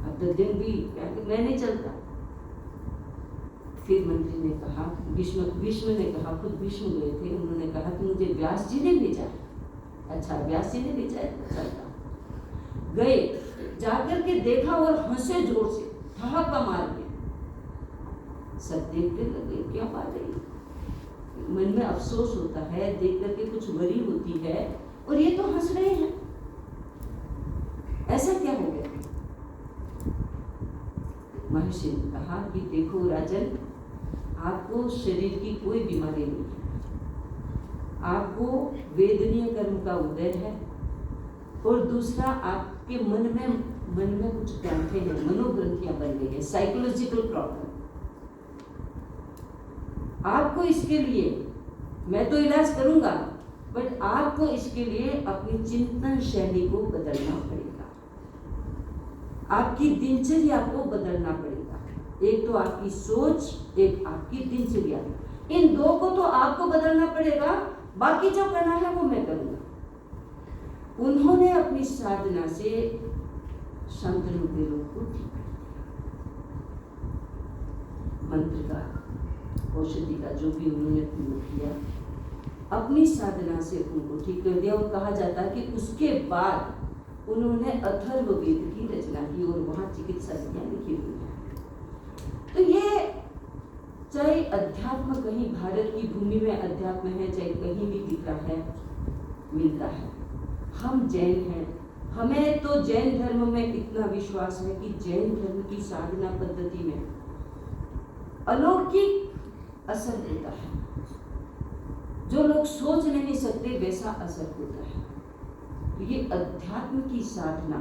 Speaker 1: अब तो दिन भी मैं नहीं चलता। फिर मंत्री ने कहा, भीष्म ने कहा, खुद भीष्म गए थे, उन्होंने कहा कि मुझे व्यास जी ने भेजा। अच्छा, व्यास जी ने भेजा है, चलता। गए, जाकर के देखा और हंसे जोर से, ठहाका मार के। सब देखते लगे, क्या बात है। मन में अफसोस होता है, देख करके कुछ वरी होती है, और ये तो हंस रहे हैं, ऐसा क्या हो गया? महर्षि ने कहा कि देखो राजन, आपको शरीर की कोई बीमारी नहीं है, आपको वेदनीय कर्म का उदय है, और दूसरा आपके मन में कुछ ग्रंथें हैं, मनोग्रंथियां बन गई है, साइकोलॉजिकल प्रॉब्लम। आपको इसके लिए, मैं तो इलाज करूंगा, बट आपको इसके लिए अपनी चिंतन शैली को बदलना पड़ेगा, आपकी दिनचर्या को बदलना पड़ेगा। एक तो आपकी सोच, एक आपकी दिनचर्या, इन दो को तो आपको बदलना पड़ेगा, बाकी जो करना है वो मैं करूंगा। उन्होंने अपनी साधना से शांतनु के रोग को ठीक कर दिया। मंत्र का, औषधि का जो भी उन्होंने प्रयोग किया, अपनी साधना से उनको ठीक कर दिया। और कहा जाता है कि उसके बाद उन्होंने अथर्ववेद की रचना की, और वहाँ चिकित्सा विधियां लिखी हुई हैं। तो ये चाहे अध्यात्म कहीं भारत की भूमि में अध्यात्म है, चाहे कहीं भी दिख रहा है, मिलता है। हम जैन हैं, हमें तो जैन धर्म में इतना विश्वास है कि जैन धर्म की साधना पद्धति में अलौकिक असर होता है। जो लोग सोच नहीं सकते वैसा असर होता है। तो ये अध्यात्म की साधना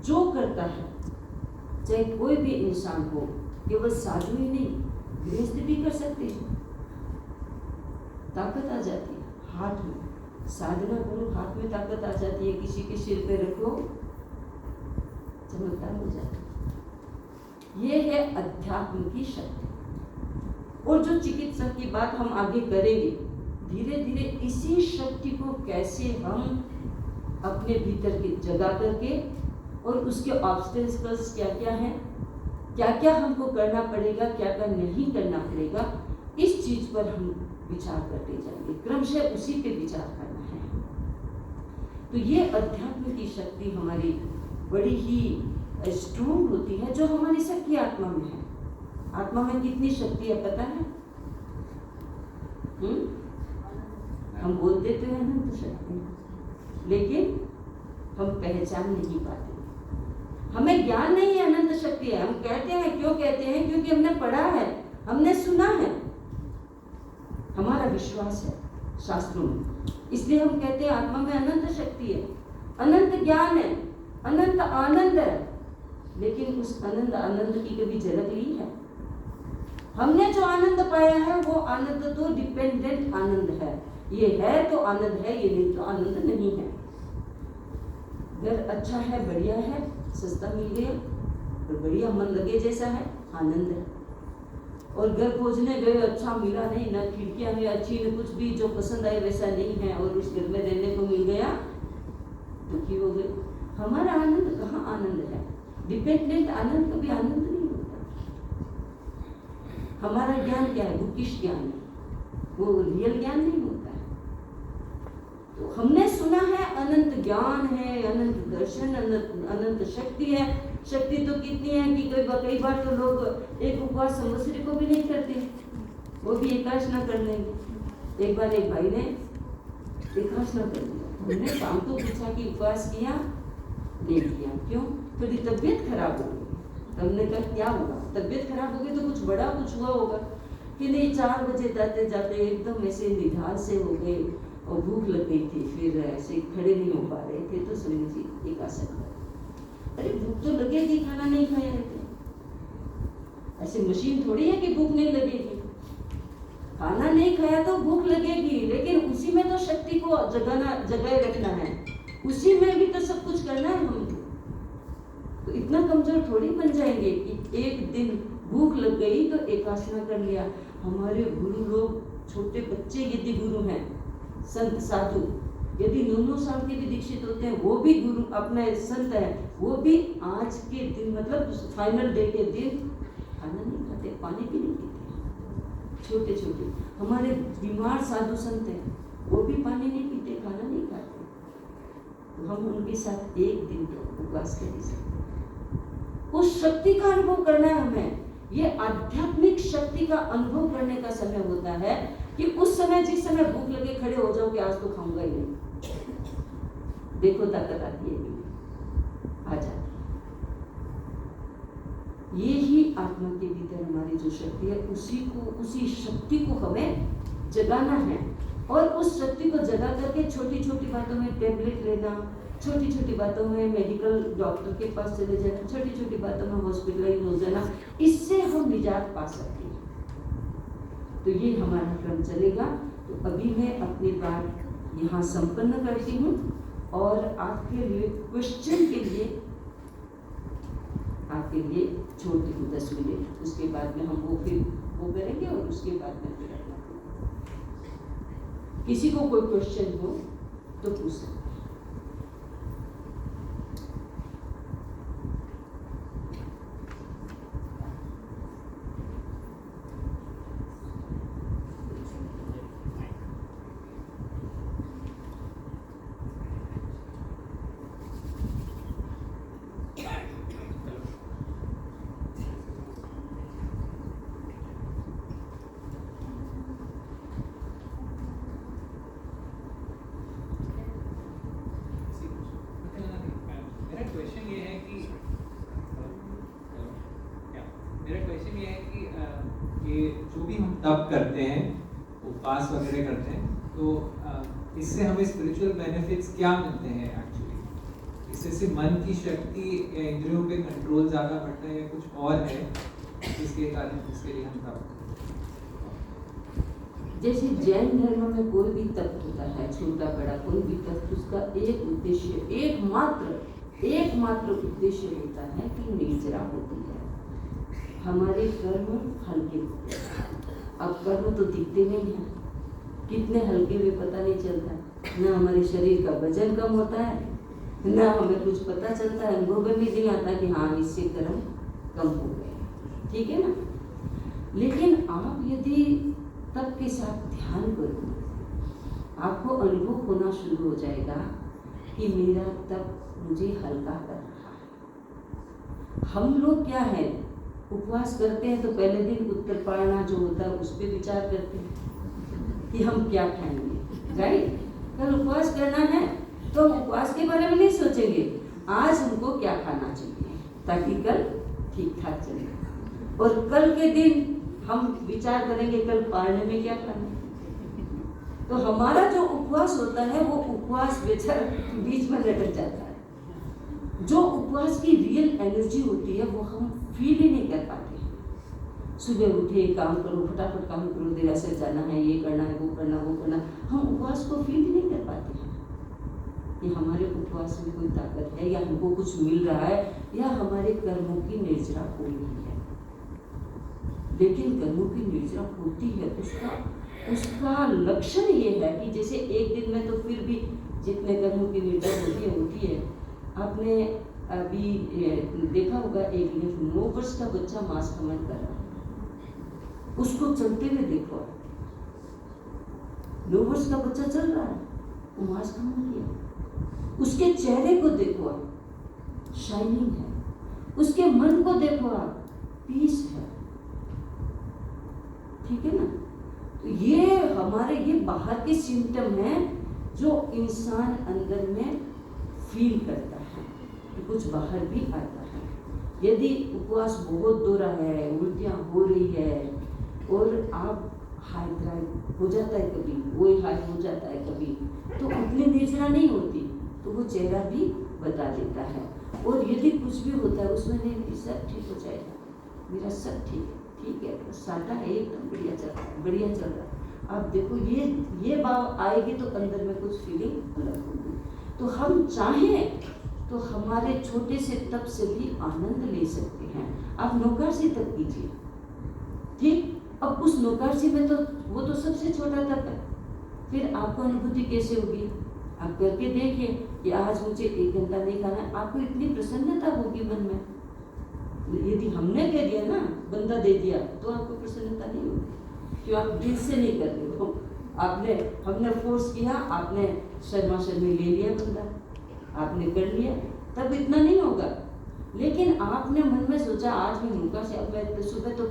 Speaker 1: जो करता है, चाहे कोई भी इंसान हो, केवल साधु ही नहीं, गृहस्थ भी कर सकते हैं। ताकत आ जाती है हाथ में, साधना करो, हाथ में ताकत आ जाती है। किसी के सिर पे रखो, चमत्कार हो जाता है। ये है अध्यात्म की शक्ति। और जो चिकित्सा की बात हम आगे करेंगे, धीरे धीरे इसी शक्ति को कैसे हम अपने भीतर के जगा करके, और उसके ऑब्स्टेकल्स क्या क्या हैं, क्या क्या हमको करना पड़ेगा, क्या क्या नहीं करना पड़ेगा, इस चीज पर हम विचार करते जाएंगे। क्रमशः उसी पे विचार करना है। तो ये अध्यात्म की शक्ति हमारी बड़ी ही स्ट्रॉन्ग होती है, जो हमारी सबकी आत्मा में है। आत्मा में कितनी शक्ति है पता है? हम बोल देते हैं अनंत शक्ति, लेकिन हम पहचान नहीं पाते। हमें ज्ञान नहीं है अनंत शक्ति है। हम कहते हैं, क्यों कहते हैं? क्योंकि हमने पढ़ा है, हमने सुना है, हमारा विश्वास है शास्त्रों में, इसलिए हम कहते हैं आत्मा में अनंत शक्ति है, अनंत ज्ञान है, अनंत आनंद है। लेकिन उस अनंत आनंद की कभी झलक ली है? हमने जो आनंद पाया है वो आनंद तो डिपेंडेंट आनंद है। ये है तो आनंद है, ये नहीं तो आनंद नहीं है। घर अच्छा है, बढ़िया है, सस्ता मिल गया और बढ़िया मन लगे जैसा है, आनंद है। और घर खोजने गए, अच्छा मिला नहीं, ना खिड़कियां हैं अच्छी, न कुछ भी जो पसंद आए वैसा नहीं है, और उस घर में रहने को मिल गया, दुखी हो गए। हमारा आनंद कहाँ आनंद है? डिपेंडेंट आनंद कभी आनंद नहीं होता। हमारा ज्ञान क्या है? बुकिश ज्ञान है, वो रियल ज्ञान नहीं होता है। तो हमने सुना है अनंत ज्ञान है, अनंत दर्शन, अनंत शक्ति है। शक्ति तो कितनी है कि कई बार तो लोग एक उपवास संवत्सरी को भी नहीं करते, वो भी एकादश न कर लेंगे। एक बार एक भाई ने एकादश न कर दिया, हमने शाम को पूछा कि उपवास किया? नहीं किया। क्यों? थोड़ी तबीयत खराब हो गई। हमने कहा क्या हुआ? तबीयत खराब हो गई तो कुछ बड़ा कुछ हुआ होगा। कि नहीं 4 बजे जाते जाते एकदम ऐसे निधार से हो गए और भूख लग गई थी, फिर ऐसे खड़े नहीं हो पा रहे थे, तो स्वामी जी एक आसन कर। अरे भूख तो लगेगी, खाना नहीं खाया रहते, ऐसे मशीन थोड़ी है कि भूख नहीं लगेगी। खाना नहीं खाया तो भूख लगेगी, लेकिन उसी में तो शक्ति को जगाए रखना है, उसी में भी तो सब कुछ करना है हमको। तो इतना कमजोर थोड़ी बन जाएंगे कि एक दिन भूख लग गई तो एकासना कर लिया। हमारे गुरु लोग, छोटे बच्चे यदि गुरु हैं, संत साधु यदि 9 साल के भी दीक्षित होते हैं, वो भी गुरु अपने संत है, वो भी आज के दिन मतलब फाइनल डे के दिन खाना नहीं खाते, पानी भी नहीं पीते। छोटे छोटे हमारे बीमार साधु संत हैं, वो भी पानी नहीं पीते, खाना नहीं खाते। तो हम उनके साथ एक दिन तो उपवास कर ही सकते। उस शक्ति का अनुभव करना है हमें। ये आध्यात्मिक शक्ति का अनुभव करने का समय होता है कि उस समय, जिस समय भूख लगे खड़े हो जाओ कि आज तो खाऊंगा ही नहीं। देखो ताकत आती है, आ जाती है। ये ही आत्मा के भीतर हमारी जो शक्ति है, उसी शक्ति को हमें जगाना है। और उस शक्ति को जगा करके छोटी छोटी बातों में टेबलेट लेना, छोटी छोटी बातों में मेडिकल डॉक्टर के पास चले जाना, छोटी छोटी बातों में हॉस्पिटलाइज हो जाना, इससे हम निजात पा सकते हैं। तो ये हमारा क्रम चलेगा। तो अभी मैं अपनी बात यहाँ संपन्न करती हूँ और आपके लिए क्वेश्चन के लिए आपके लिए छोड़ती हूँ 10 मिनट। उसके बाद में हम वो करेंगे और उसके बाद में फिर किसी को कोई क्वेश्चन हो तो पूछ सकते।
Speaker 2: तप करते हैं, उपवास वगैरह करते हैं, तो इससे हमें स्पिरिचुअल बेनिफिट्स क्या मिलते हैं एक्चुअली? इससे सिर्फ मन की शक्ति या इंद्रियों पे कंट्रोल ज़्यादा बढ़ता है या कुछ और है जिसके कारण इसके लिए हम तप?
Speaker 1: जैसे जैन धर्म में कोई भी तप होता है, छोटा बड़ा कोई भी तप, उसका एक उद्देश्य, एकमात्र उद्देश्य होता है कि निर्जरा होती है। हमारे कर्म हल्के होते हैं। अब कर्म तो दिखते नहीं हैं, कितने हल्के हुए पता नहीं चलता, ना हमारे शरीर का वजन कम होता है, ना हमें कुछ पता चलता है, अनुभव में भी नहीं आता कि हाँ इससे कर्म कम हो गए, ठीक है ना। लेकिन आप यदि तप के साथ ध्यान करो, आपको अनुभव होना शुरू हो जाएगा कि मेरा तप मुझे हल्का कर रहा है। हम लोग क्या है, उपवास करते हैं तो पहले दिन उत्तरपारणा जो होता है उस पर विचार करते हैं कि हम क्या खाएंगे, राइट। कल उपवास करना है तो हम उपवास के बारे में नहीं सोचेंगे, आज हमको क्या खाना चाहिए ताकि कल ठीक ठाक चले। और कल के दिन हम विचार करेंगे कल पारने में क्या खाना है। तो हमारा जो उपवास होता है वो उपवास बेचारा बीच में लटक जाता है। जो उपवास की रियल एनर्जी होती है वो हम फील ही नहीं कर पाते। सुबह उठे, काम करो, फटाफट काम करो, देर से जाना है, ये करना है, वो करना, हम उपवास को फील ही नहीं कर पाते हैं कि हमारे उपवास में कोई ताकत है या हमको कुछ मिल रहा है या हमारे कर्मों की निर्जरा हो रही है। लेकिन कर्मों की निर्जरा होती है, उसका लक्षण ये है कि जैसे एक दिन में तो फिर भी जितने कर्मों की निर्जरा होती है। आपने अभी देखा होगा एक 9 वर्ष का बच्चा मांस खमन कर रहा है, उसको चलते हुए देखो। 9 वर्ष का बच्चा चल रहा है, वो मांस खमन किया, उसके चेहरे को देखो आप, शाइनिंग है, उसके मन को देखो आप, पीस है, ठीक है ना। तो ये हमारे ये बाहर के सिम्टम हैं जो इंसान अंदर में फील करता है कि कुछ बाहर भी आता है। यदि उपवास बहुत दोहरा है, उल्टियाँ हो रही है, और आप हाई ड्राइव हो जाता है कभी, वो हाई हो जाता है कभी, तो उतनी निर्जरा नहीं होती, तो वो चेहरा भी बता देता है। और यदि कुछ भी होता है उसमें नहीं, सब ठीक हो जाएगा, मेरा सब ठीक है, तो सादा है, एकदम बढ़िया चल रहा है, बढ़िया चल रहा है। अब देखो ये भाव आएगी तो अंदर में कुछ फीलिंग अलग होगी। तो हम चाहें तो हमारे छोटे से तप से भी आनंद ले सकते हैं। आप नौकासी तप कीजिए, ठीक, अब उस नौकासी में तो वो तो सबसे छोटा तप है, फिर आपको अनुभूति कैसे होगी? आप करके देखिए कि आज मुझे 1 घंटा नहीं खाना है, आपको इतनी प्रसन्नता होगी मन में। यदि हमने कह दिया ना, बंदा दे दिया, तो आपको प्रसन्नता नहीं होगी, क्यों? आप दिल से नहीं कर रहे हो, हमने फोर्स किया, आपने शर्माशर में ले लिया बंदा, आपने कर लिया, तब इतना नहीं होगा। लेकिन आपने मन में सोचा आज मैं नौकासी, अब मैं तो सुबह तो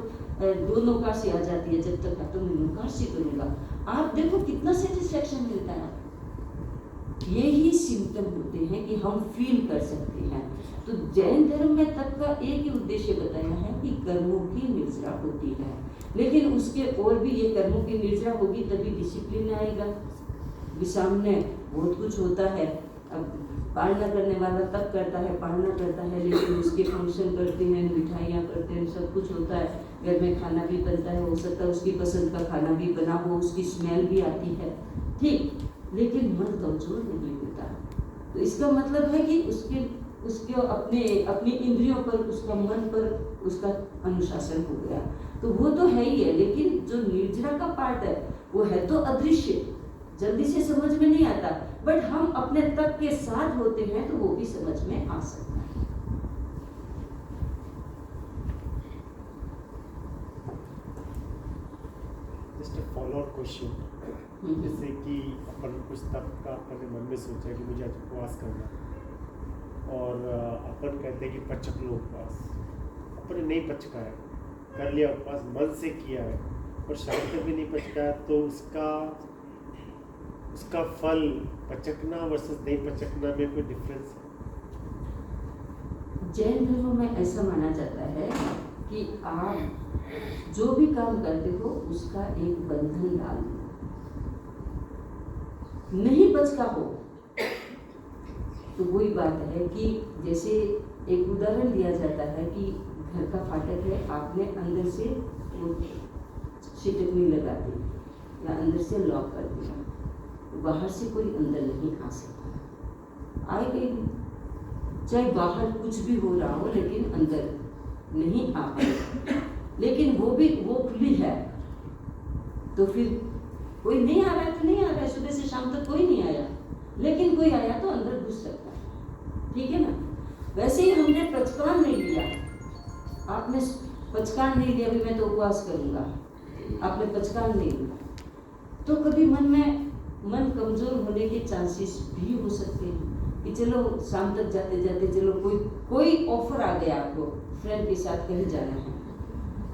Speaker 1: 2 नौकासी आ जाती है, जब तक तो मैं नौकासी करूँगा, आप देखो कितना सेटिस्फेक्शन मिलता है। यही सिम्टम होते हैं कि हम फील कर सकते हैं। तो जैन धर्म में तप का एक ही उद्देश्य बताया है कि कर्मों की निर्जरा होती है, लेकिन उसके और भी ये कर्मों की निर्जरा होगी तभी डिसिप्लिन आएगा। सामने बहुत कुछ होता है, अब पालना करने वाला तब करता है, पालना करता है, लेकिन उसके फंक्शन करते हैं, मिठाइयाँ करते हैं, सब कुछ होता है, घर में खाना भी बनता है, हो सकता है उसकी पसंद का खाना भी बना हो, उसकी स्मेल भी आती है, ठीक, लेकिन मन कमजोर नहीं होता। तो इसका मतलब है कि उसके अपनी इंद्रियों पर, उसका मन पर उसका अनुशासन हो गया, तो वो तो है ही है। लेकिन जो निर्जरा का पार्ट है वो है तो अदृश्य, जल्दी से समझ में नहीं आता, बट हम अपने तप के साथ होते हैं तो वो भी समझ में आ सकता है।
Speaker 3: Just a follow up question, जैसे कि अपन कुछ तब का अपने मन में सोचा कि मुझे आज उपवास करना, और अपन कहते हैं कि पचक लो उपवास, अपन नहीं पचकाया, कर लिया उपवास, मन से किया है और शाम तक भी नहीं पचकाया, तो उसका फल पचकना वर्सेस नहीं पचकना में कोई डिफरेंस है?
Speaker 1: जैन धर्म में ऐसा माना जाता है कि आप जो भी काम करते हो उसका एक बंधन डाल दो, नहीं बचका हो। तो वही बात है कि जैसे एक उदाहरण दिया जाता है कि घर का फाटक है, आपने अंदर से वो छिटकनी लगा दी या अंदर से लॉक कर दिया, बाहर से कोई अंदर नहीं आ सकता, आएगा ही नहीं, चाहे बाहर कुछ भी हो रहा हो, लेकिन अंदर नहीं आ पाएगा। लेकिन वो खुली है, तो फिर कोई नहीं आ रहा है तो नहीं आ रहा है, सुबह से शाम तक कोई नहीं आया, लेकिन कोई आया तो अंदर घुस सकता है, ठीक है ना। वैसे ही हमने पचकान नहीं लिया, आपने पचकान नहीं लिया, अभी मैं तो उपवास करूंगा, आपने पचकान नहीं लिया, तो कभी मन कमजोर होने के चांसेस भी हो सकते हैं कि चलो शाम तक जाते जाते चलो कोई ऑफर आ गया, आपको फ्रेंड के साथ कहीं जाना है,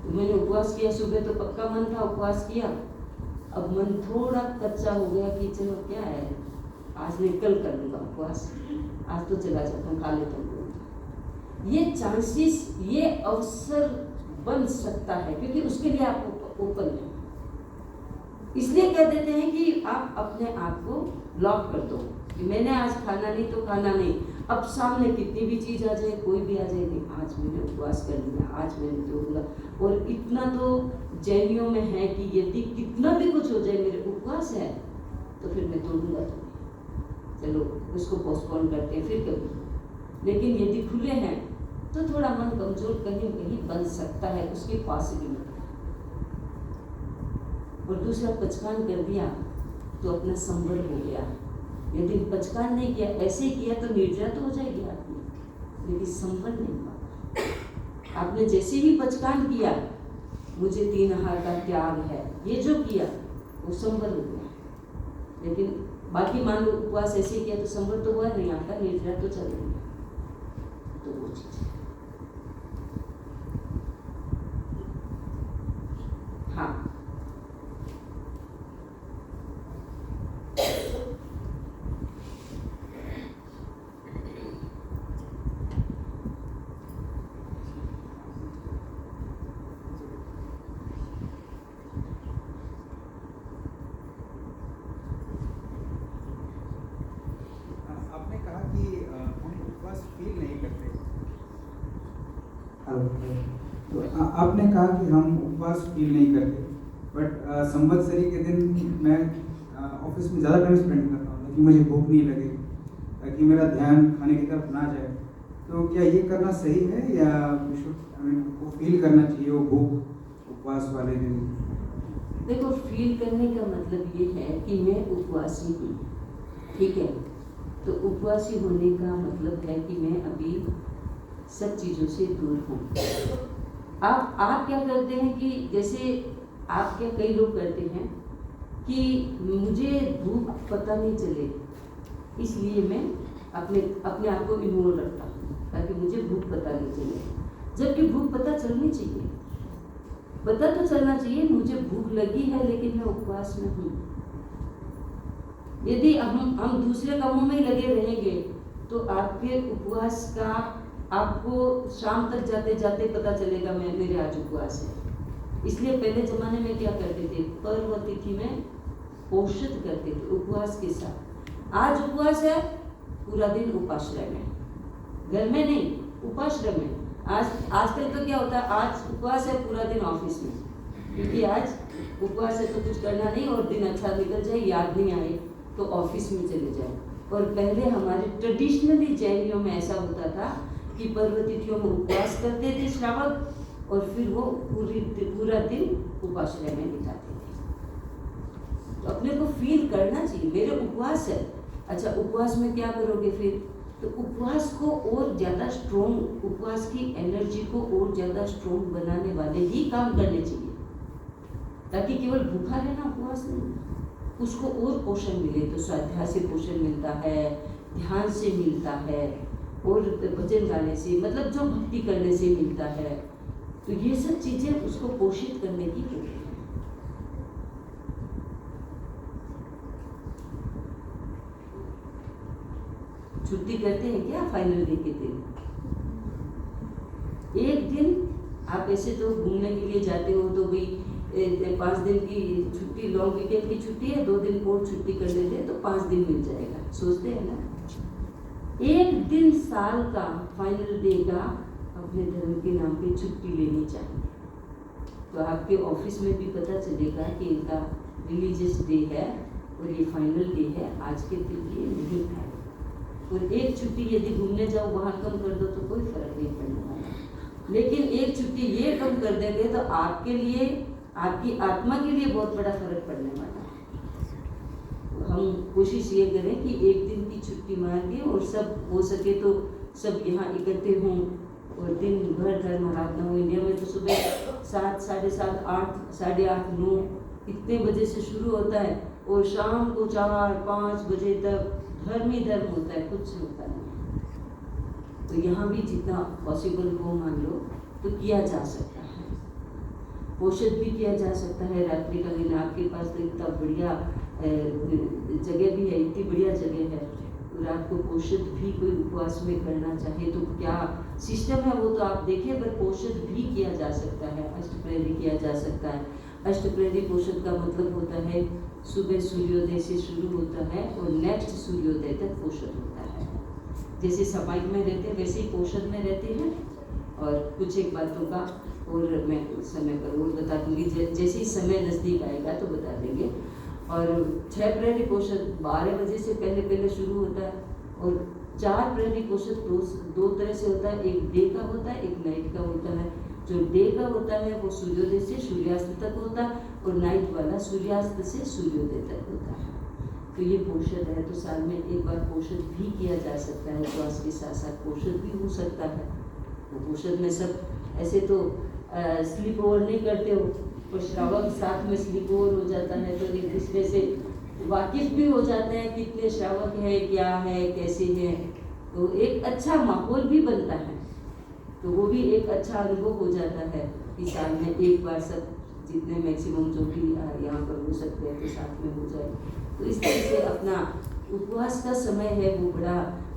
Speaker 1: तो मैंने उपवास किया, सुबह तो पक्का मन था, उपवास किया, अब मन थोड़ा कच्चा हो गया कि चलो क्या है, आज मैं कल कर लूँगा उपवास, आज तो चला जाता हूँ, खा लेता हूँ। ये चांसेस, ये अवसर बन सकता है, क्योंकि उसके लिए आप ओपन है। इसलिए कह देते हैं कि आप अपने आप को लॉक कर दो कि मैंने आज खाना नहीं तो खाना नहीं, अब सामने कितनी भी चीज़ आ जाए, कोई भी आ जाए, नहीं, आज मैंने उपवास कर लिया, आज मैंने तोड़ूंगा। और इतना तो जैनियों में है कि यदि कितना भी कुछ हो जाए, मेरे उपवास है तो फिर मैं तोड़ूंगा तो, चलो उसको पोस्टपोन करते हैं फिर कभी। लेकिन यदि खुले हैं तो थोड़ा मन कमजोर कहीं कहीं बन सकता है, उसकी पॉसिबिलिटी। और दूसरा, पचकान कर दिया तो अपना संवर हो गया, यदि पचकान नहीं किया, ऐसे ही किया तो निर्जरा तो हो जाएगी आदमी, लेकिन संवर नहीं हुआ। आपने जैसे ही पचकान किया, मुझे 3 आहार का त्याग है, ये जो किया वो संवर हो गया, लेकिन बाकी मान लो उपवास ऐसे किया तो संवर तो हुआ नहीं, आपका निर्जरा तो चल रही है, तो वो चीज है। हाँ,
Speaker 4: होता है। तो आपने कहा कि हम उपवास फील नहीं करते, बट संवत्सरी के दिन मैं ऑफिस में ज़्यादा टाइम स्पेंड करता हूँ ताकि मुझे भूख नहीं लगे, ताकि मेरा ध्यान खाने की तरफ ना जाए। तो क्या ये करना सही है या वो फील करना चाहिए वो भूख उपवास वाले दिन?
Speaker 1: देखो, फील करने का मतलब ये है कि मैं उपवासी हूँ, ठीक है। तो उपवासी होने का मतलब है कि मैं अभी सब चीज़ों से दूर हूँ। आप क्या करते हैं कि जैसे आप क्या कई लोग करते हैं कि मुझे भूख पता नहीं चले, इसलिए मैं अपने आप को इग्नोर रखता हूँ ताकि मुझे भूख पता नहीं चले। जबकि भूख पता चलनी चाहिए, पता तो चलना चाहिए मुझे भूख लगी है लेकिन मैं उपवास में हूँ। यदि हम दूसरे कामों में लगे रहेंगे तो आपके उपवास का आपको शाम तक जाते जाते पता चलेगा मेरे आज उपवास है। इसलिए पहले जमाने में क्या करते थे, पर्व तिथि में औषध करते थे उपवास के साथ। आज उपवास है, पूरा दिन उपाश्रय में, घर में नहीं, उपाश्रय में। आजकल तो क्या होता है, आज उपवास है, पूरा दिन ऑफिस में, क्योंकि आज उपवास है तो कुछ करना नहीं और दिन अच्छा निकल जाए, याद नहीं आए तो ऑफिस में चले जाए। और पहले हमारे ट्रेडिशनली जैनियों में ऐसा होता था कि पर्व तिथियों में उपवास करते थे श्रावक और फिर वो पूरा दिन उपाश्रय में बिताते थे। तो अपने को फील करना चाहिए मेरे उपवास है। अच्छा, उपवास में क्या करोगे फिर? तो उपवास को और ज़्यादा स्ट्रोंग, उपवास की एनर्जी को और ज़्यादा स्ट्रोंग बनाने वाले ही काम करने चाहिए, ताकि केवल भूखा रहना उपवास नहीं, उसको और पोषण मिले। तो स्वाध्याय से पोषण मिलता है, ध्यान से मिलता है, और भजन गाने से, मतलब जो भक्ति करने से मिलता है। तो ये सब चीजें उसको पोषित करने की होती है। छुट्टी करते हैं क्या फाइनल डे के दिन? एक दिन आप ऐसे तो घूमने के लिए जाते हो तो भाई 5 दिन की छुट्टी, लॉन्ग वीकेंड की छुट्टी है, 2 दिन और छुट्टी कर लेते हैं तो 5 दिन मिल जाएगा, सोचते हैं ना। एक दिन साल का फाइनल डे का अपने धर्म के नाम पे छुट्टी लेनी चाहिए। तो आपके ऑफिस में भी पता चलेगा कि इनका रिलीजियस डे है और ये फाइनल डे है, आज के दिन ये नहीं है। और एक छुट्टी यदि घूमने जाओ वहाँ कम कर दो तो कोई फर्क नहीं पड़ने वाला, लेकिन एक छुट्टी ये कम कर देंगे तो आपके लिए, आपकी आत्मा के लिए बहुत बड़ा फर्क पड़ने वाला है। हम कोशिश ये करें कि एक दिन की छुट्टी मार के, और सब हो सके तो सब यहाँ इकट्ठे हों और दिन भर धर्म आराधना हो। इंडिया में तो सुबह 7, 7:30, 8, 8:30, 9 इतने बजे से शुरू होता है और शाम को 4, 5 बजे तक धर्म ही धर्म होता है, कुछ होता नहीं। तो यहाँ भी जितना पॉसिबल हो मान लो तो किया जा सकता है, पोषण भी किया जा सकता है। रात्रिकालीन आपके पास तो इतना बढ़िया जगह भी है, इतनी बढ़िया जगह है, रात को पोषण भी कोई उपवास में करना चाहे तो क्या सिस्टम है वो तो आप देखिए, पर पोषण भी किया जा सकता है, अष्टप्रहरी किया जा सकता है। अष्टप्रहरी पोषण का मतलब होता है सुबह सूर्योदय से शुरू होता है और नेक्स्ट सूर्योदय तक पोषण होता है। जैसे समाज में रहते हैं वैसे ही पोषण में रहते हैं। और कुछ एक बातों का और मैं समय पर और बता दूंगी, जैसे ही समय नज़दीक आएगा तो बता देंगे। और 6 प्रहरी पोषण 12 बजे से पहले शुरू होता है और 4 प्रहरी पोषण दो तरह से होता है, एक डे का होता है, एक नाइट का होता है। जो डे का होता है वो सूर्योदय से सूर्यास्त तक होता है और नाइट वाला सूर्यास्त से सूर्योदय तक होता है। तो ये पोषण है, तो साल में एक बार पोषण भी किया जा सकता है, उपवास के साथ साथ पोषण भी हो सकता है। तो पोषण में सब ऐसे तो स्लीप ओवर नहीं करते हो, और श्रावक साथ में स्लीप ओवर हो जाता है तो एक दूसरे से वाकिफ भी हो जाते हैं कितने श्रावक है, क्या है, कैसे हैं, तो एक अच्छा माहौल भी बनता है। तो वो भी एक अच्छा अनुभव हो जाता है कि साल में एक बार सब जितने मैक्सिमम जो भी यहाँ पर हो सकते हैं तो साथ में हो जाए। तो इस तरह से अपना उपवास का समय है वो बड़ा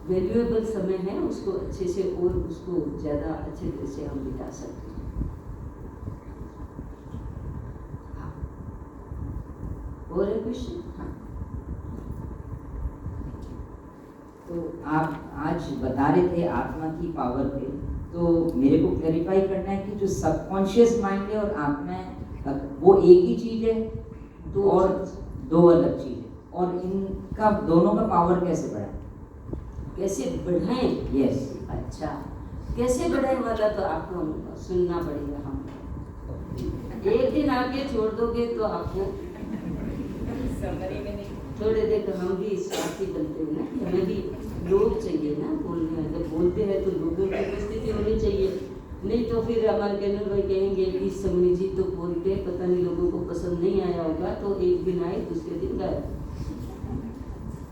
Speaker 1: वैल्यूएबल समय है, उसको अच्छे से और उसको ज़्यादा अच्छे तरह से हम बिता सकते हैं। हाँ, और है क्वेश्चन? हाँ,
Speaker 5: तो आप आज बता रहे थे आत्मा की पावर पे, तो मेरे को क्लैरिफाई करना है कि जो सबकॉन्शियस माइंड है और आत्मा है वो एक ही चीज है और दो अलग चीज है, और इनका दोनों का पावर कैसे बढ़ाए?
Speaker 1: कैसे बढ़ाएं?
Speaker 5: यस।
Speaker 1: अच्छा, कैसे बढ़ाए वाला तो आपको सुनना पड़ेगा। हम एक दिन आके छोड़ दोगे तो आपको थोड़े देर हम भी साथी बनते हैं ना, हमें भी लोग चाहिए ना बोलने। जब बोलते हैं तो लोगों की उपस्थिति होनी चाहिए, नहीं तो फिर हमारे कहने भाई कहेंगे कि समनी जी तो बोलते पता नहीं लोगों को पसंद नहीं आया होगा, तो एक दिन आए दूसरे दिन गए।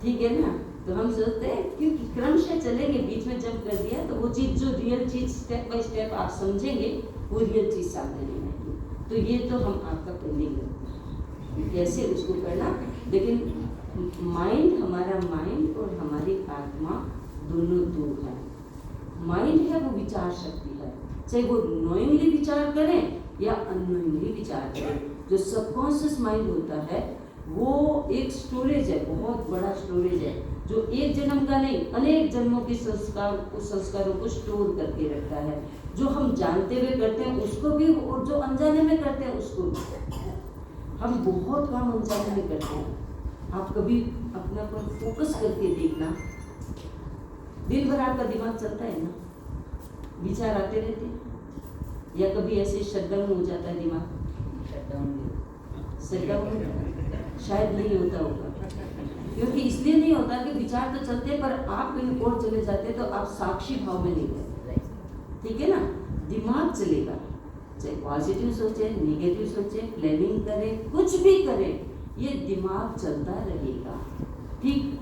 Speaker 1: ठीक है ना? तो हम सोचते हैं क्योंकि क्रमशः चलेंगे, बीच में जब कर दिया तो वो चीज़ जो real cheese step by step आप समझेंगे वो रियल चीज़ सामने नहीं आएगी। तो ये तो हम आपका पेंडिंग करते हैं कैसे उसको करना। लेकिन माइंड, हमारा माइंड और हमारी आत्मा दोनों दो है। माइंड है वो विचार शक्ति है, चाहे वो नोइंगली विचार करें या अननोइंगली विचार करें। जो सबकॉन्शियस माइंड होता है वो एक स्टोरेज है, बहुत बड़ा स्टोरेज है, जो एक जन्म का नहीं अनेक जन्मों के संस्कारों को स्टोर करके रखता है। जो हम जानते हुए करते हैं उसको भी, और जो अनजाने में करते हैं उसको भी। हम बहुत काम अनजाने में करते हैं। आप कभी अपने पर फोकस करके देखना, दिन भर आपका दिमाग चलता है ना, विचार आते रहते हैं, या कभी ऐसे शटडाउन हो जाता है दिमाग? शटडाउन शायद नहीं होता होगा, क्योंकि इसलिए नहीं होता कि विचार तो चलते हैं पर आप कहीं और चले जाते हैं, तो आप साक्षी भाव में नहीं रहते। ठीक है ना? दिमाग चलेगा, चाहे पॉजिटिव सोचे, नेगेटिव सोचे, प्लानिंग करें, कुछ भी करें, ये दिमाग चलता रहेगा। ठीक,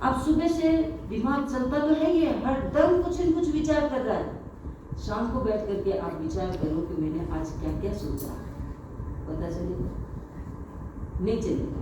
Speaker 1: अब सुबह से दिमाग चलता तो है, ये हर दम कुछ न कुछ विचार कर रहा है। शाम को बैठ करके आप विचार करो कि मैंने आज क्या क्या सोचा, पता चलेगा? नहीं चलेगा।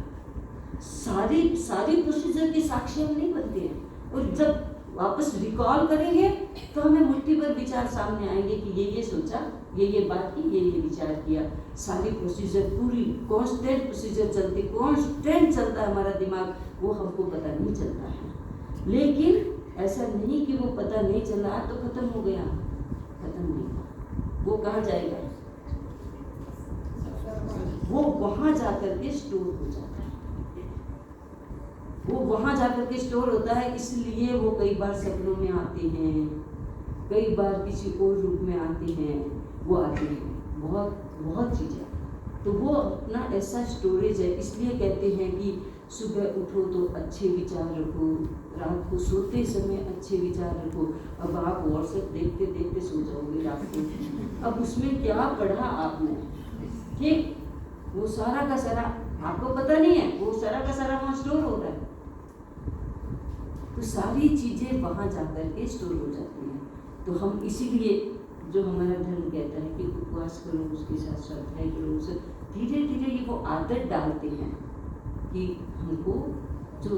Speaker 1: सारी प्रोसीजर की साक्षी हम नहीं बनते हैं, और जब वापस रिकॉल करेंगे तो हमें मुट्ठी भर विचार सामने आएंगे कि ये सोचा, ये बात की, ये विचार किया। सारी प्रोसीजर पूरी कांस्टेंट प्रोसीजर चलती, कांस्टेंट चलता है हमारा दिमाग, वो हमको पता नहीं चलता है। लेकिन ऐसा नहीं कि वो पता नहीं चल रहा तो खत्म हो गया, खत्म नहीं। वो कहाँ जाएगा? वो वहां जाकर के स्टोर हो जाता है। वो वहां जाकर के स्टोर होता है, इसलिए वो कई बार सपनों में आते हैं, कई बार किसी और रूप में आते हैं, वो आते हैं, बहुत चीज़ें। तो वो अपना ऐसा स्टोरेज है। इसलिए कहते हैं कि सुबह उठो तो अच्छे विचार रखो, रात को सोते समय अच्छे विचार रखो। अब आप व्हाट्सएप देखते देखते सो जाओगे रात को, अब उसमें क्या पढ़ा आपने, ठीक, वो सारा का सारा आपको पता नहीं है, वो सारा का सारा वहाँ स्टोर हो रहा है। तो सारी चीज़ें वहाँ जाकर के स्टोर हो जाती हैं। तो हम इसीलिए जो हमारा धर्म कहता है कि उपवास करो, उसके साथ श्रद्धाएं करो, उसे धीरे धीरे ये वो आदत डालते हैं कि हमको जो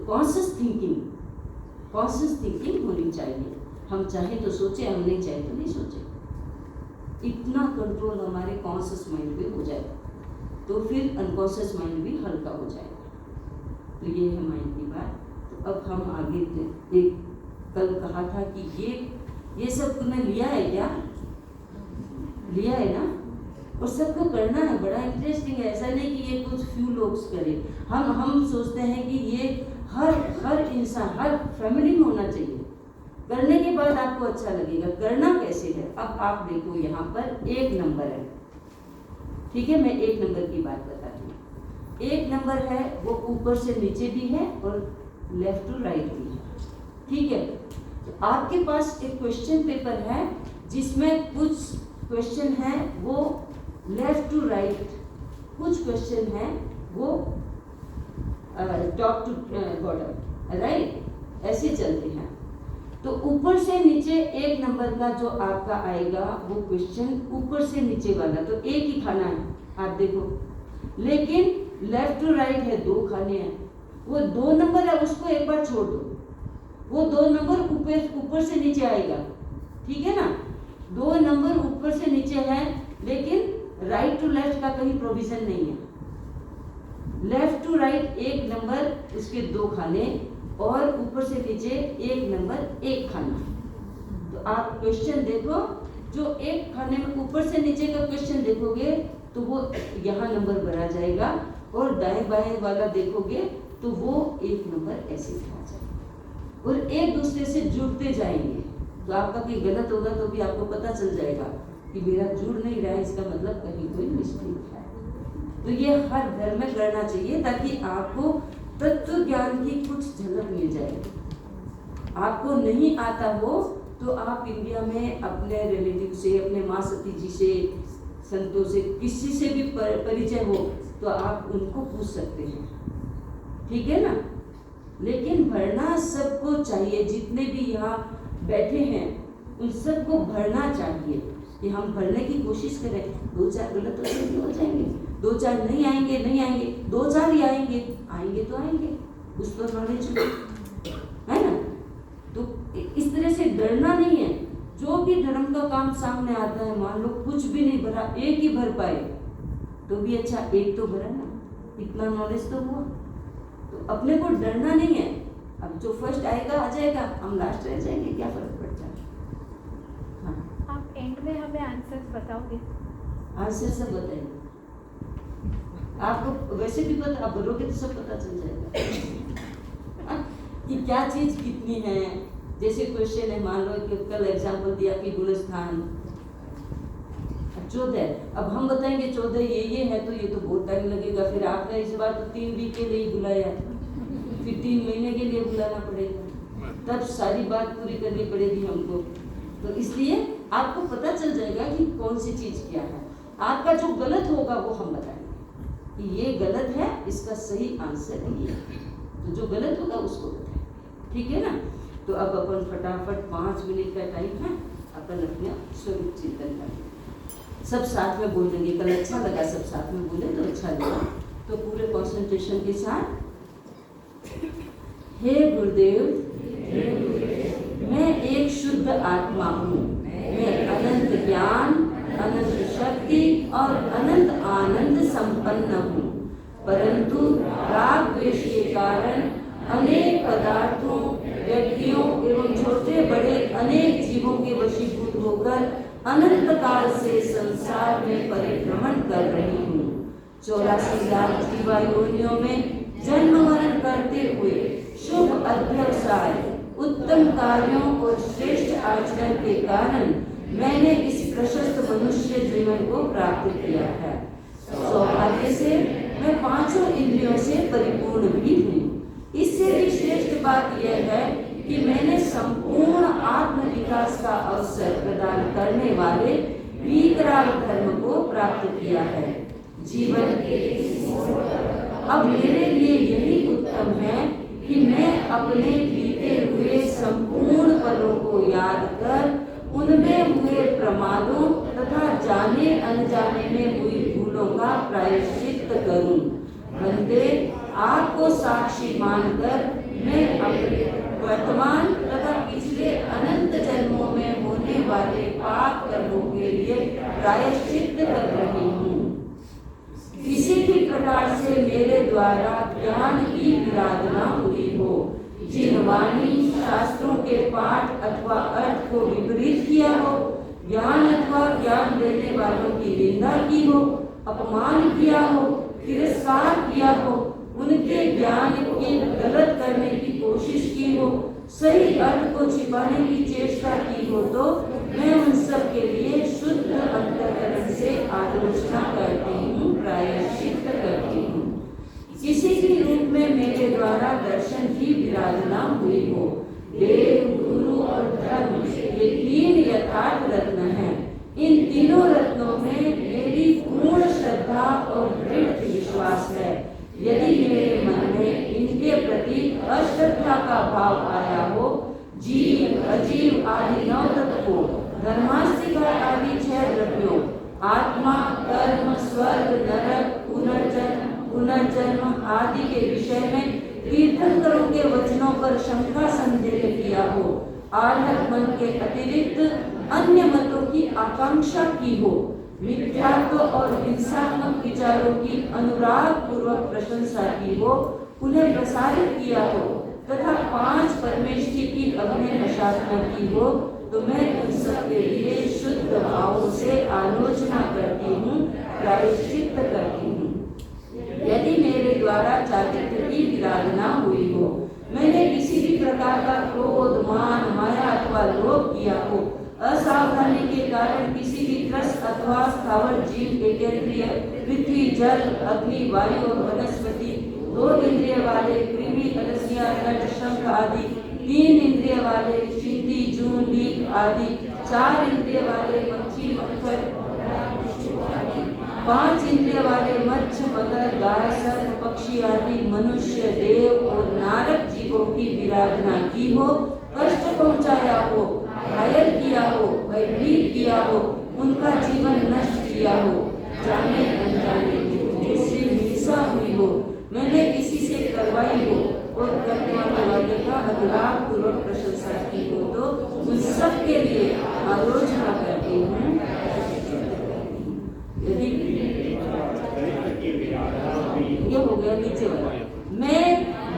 Speaker 1: कॉन्शियस थिंकिंग होनी चाहिए। हम चाहे तो सोचे, हम नहीं चाहे तो नहीं सोचे। इतना कंट्रोल हमारे कॉन्शियस माइंड पे हो जाएगा तो फिर अनकॉन्शियस माइंड भी हल्का हो जाएगा। तो ये है माइंड की बात। तो अब हम आगे एक कल कहा था कि ये सब तुमने लिया है क्या? लिया है ना? और सबको करना है, बड़ा इंटरेस्टिंग है। ऐसा नहीं कि ये कुछ फ्यू लोग करें। हम सोचते हैं कि ये हर इंसान, हर फैमिली में होना चाहिए। करने के बाद आपको अच्छा लगेगा। करना कैसे है? अब आप देखो, यहाँ पर 1 नंबर है, ठीक है, मैं 1 नंबर की बात बताती हूँ। 1 नंबर है वो ऊपर से नीचे भी है और लेफ्ट टू राइट भी है, ठीक है। तो आपके पास एक क्वेश्चन पेपर है जिसमें कुछ क्वेश्चन है वो लेफ्ट टू राइट, कुछ क्वेश्चन है वो टॉप टू बॉटम, राइट, ऐसे चलते हैं। तो ऊपर से नीचे 1 नंबर का जो आपका आएगा वो क्वेश्चन ऊपर से नीचे वाला, तो एक ही खाना है, आप देखो। लेकिन लेफ्ट टू राइट है, 2 खाने हैं। वो 2 नंबर है, उसको एक बार छोड़ दो, वो 2 नंबर ऊपर से नीचे आएगा, ठीक है ना। 2 नंबर ऊपर से नीचे है, लेकिन राइट टू लेफ्ट का कहीं प्रोविजन नहीं है। लेफ्ट टू राइट 1 नंबर, उसके 2 खाने, और ऊपर से नीचे 1 नंबर 1 खाना। तो आप क्वेश्चन देखो, जो एक खाने में ऊपर से नीचे का क्वेश्चन देखोगे तो वो यहाँ नंबर भरा जाएगा, और दाएं बाएं वाला देखोगे तो वो एक नंबर ऐसे भरा जाएगा, और एक दूसरे से जुड़ते जाएंगे। तो आपका कोई गलत होगा तो भी आपको पता चल जाएगा कि मेरा जुड़ नहीं रहा है, इसका मतलब कहीं कोई मिस्टेक है। तो ये हर घर में करना चाहिए ताकि आपको तत्व ज्ञान की कुछ झलक मिल जाए। आपको नहीं आता हो तो आप इंडिया में अपने रिलेटिव से, अपने माँ सती जी से, संतों से, किसी से भी परिचय हो तो आप उनको पूछ सकते हैं, ठीक है ना। लेकिन भरना सबको चाहिए, जितने भी यहाँ बैठे हैं उन सबको भरना चाहिए कि हम भरने की कोशिश करें। 2-4 गलत हो जाएंगे, 2-4 नहीं आएंगे, 2-4 ही आएंगे तो आएंगे, कुछ तो नॉलेज है ना। तो इस तरह से डरना नहीं है। जो भी धर्म का काम सामने आता है, मान लो कुछ भी नहीं भरा, एक ही भर पाए तो भी अच्छा, एक तो भरा ना, इतना नॉलेज तो हुआ। तो अपने को डरना नहीं है। अब जो फर्स्ट आएगा आ जाएगा, हम लास्ट रह जाएंगे, क्या फर्क पड़ता है। हाँ,
Speaker 6: आप एंड में हमें आंसर बताओगे?
Speaker 1: आंसर सब बताएंगे आपको, वैसे भी पता, आप भरोगे तो सब पता चल जाएगा कि क्या चीज कितनी है। जैसे क्वेश्चन है, मान लो कि कल एग्जाम्पल दिया कि गुणस्थान 14, अब हम बताएंगे 14 ये है, तो ये तो बहुत टाइम लगेगा। फिर आपने इस बार तो 3 वीक के लिए बुलाया, फिर 3 महीने के लिए बुलाना पड़ेगा, तब सारी बात पूरी करनी पड़ेगी हमको। तो इसलिए आपको पता चल जाएगा कि कौन सी चीज क्या है। आपका जो गलत होगा वो हम बताएंगे कि ये गलत है, इसका सही आंसर ये है। तो जो गलत होगा उसको बताएं, ठीक है ना। तो अब अपन फटाफट 5 मिनट का टाइम है, अपन अपने स्वरूप चिंतन करें। सब साथ में बोल देंगे। कल अच्छा लगा, सब साथ में बोले तो अच्छा लगा। तो पूरे कंसंट्रेशन के साथ, हे गुरुदेव, मैं एक शुद्ध आत्मा हूँ। मैं अनंत ज्ञान, अनंत शक्ति और अनंत आनंद संपन्न हूँ, परंतु राग द्वेष के कारण अनेक पदार्थों, व्यक्तियों एवं छोटे बड़े अनेक जीवों के वशीभूत होकर अनंत काल से संसार में परिभ्रमण कर रही हूँ। 84 लाख जीवा योनियों में जन्म मरण करते हुए शुभ अध्यवसाय, उत्तम कार्यों और श्रेष्ठ आचरण के कारण मैंने इस प्रशस्त मनुष्य जीवन को प्राप्त किया है। सौभाग्य से मैं 5 इंद्रियों से परिपूर्ण भी हूँ। इससे भी श्रेष्ठ बात यह है कि मैंने संपूर्ण आत्म विकास का अवसर प्रदान करने वाले वीतराग धर्म को प्राप्त किया है। जीवन के अब मेरे लिए यही उत्तम है कि मैं अपने बीते हुए संपूर्ण पलों को याद कर उनमें हुए प्रमादों तथा जाने अनजाने में हुई भूलों का प्रायश्चित करूं। बंदे, आपको साक्षी मानकर मैं अपने वर्तमान तथा पिछले अनंत जन्मों में होने वाले पाप कर्मों के लिए प्रायश्चित कर रही हूँ। किसी भी प्रकार से मेरे द्वारा ज्ञान की विराधना हुई हो, जिन वाणी शास्त्रों के पाठ अथवा अर्थ को विपरीत किया हो, ज्ञान अथवा ज्ञान देने वालों की निंदा की हो, अपमान किया हो, तिरस्कार किया हो, उनके ज्ञान की गलत करने की कोशिश की हो, सही अर्थ को छिपाने की चेष्टा की हो, तो मैं उन सब के लिए शुद्ध अंतःकरण से आलोचना करती हूँ, प्रायश्चित करती हूँ। किसी भी रूप में मेरे द्वारा दर्शन की विराधना हुई हो, देव, गुरु और धर्म ये 3 यथार्थ रत्न हैं। इन तीनों रत्नों में मेरी पूर्ण श्रद्धा और दृढ़ विश्वास है। यदि मेरे मन में इनके प्रति अश्रद्धा का भाव आया हो, जीव, अजीव आदि 9 तत्वों, धर्मास्तिका आदि 6 द्रव्यों, आत्मा, कर्म, स्वर्ग, नरक, पुनर्जन्म आदि के विषय में तीर्थंकरों के वचनों पर शंका संदेह किया हो, आर्हत मन के अतिरिक्त अन्य मतों की आकांक्षा की हो, मिथ्यात्व और हिंसात्मक विचारों की अनुराग पूर्वक प्रशंसा की हो, उन्हें प्रसारित किया हो तथा 5 परमेष्ठी की अग्नि नशात्मक की हो, तो मैं उन सब के लिए शुद्ध भाव से आलोचना करती हूँ, प्रायश्चित करती हूँ। यदि मेरे द्वारा चारित्र की विराधना हुई हो, मैंने किसी भी प्रकार का क्रोध, मान, माया अथवा लोभ किया हो, असावधानी के कारण किसी भी त्रस्त अथवा स्थावर जीव के केंद्रीय पृथ्वी, जल, अग्नि, वायु और वनस्पति, 2 इंद्रिय वाले कृमि, अदसिया, रज, शंख आदि, 3 इंद्रिय वाले चींटी, जून, लीक आदि, 4 इंद्रिय वाले मच्छी, मक्खर, 5 इंद्रिय वाले मच्छ, मगर, गाय, सर्प, पक्षी आदि, मनुष्य, देव और नारक जीवों की विराधना की हो, कष्ट पहुंचाया हो, घायल किया हो, भयभीत किया हो, उनका जीवन नष्ट किया हो, जाने अनजाने जिससे हिंसा हुई हो, मैंने किसी से करवाई हो और करने वाले का अनुराग पूर्वक प्रशंसा की हो, तो उन सब के लिए आलोचना करती हूँ। यदि ये हो गया नीचे वाला, मैं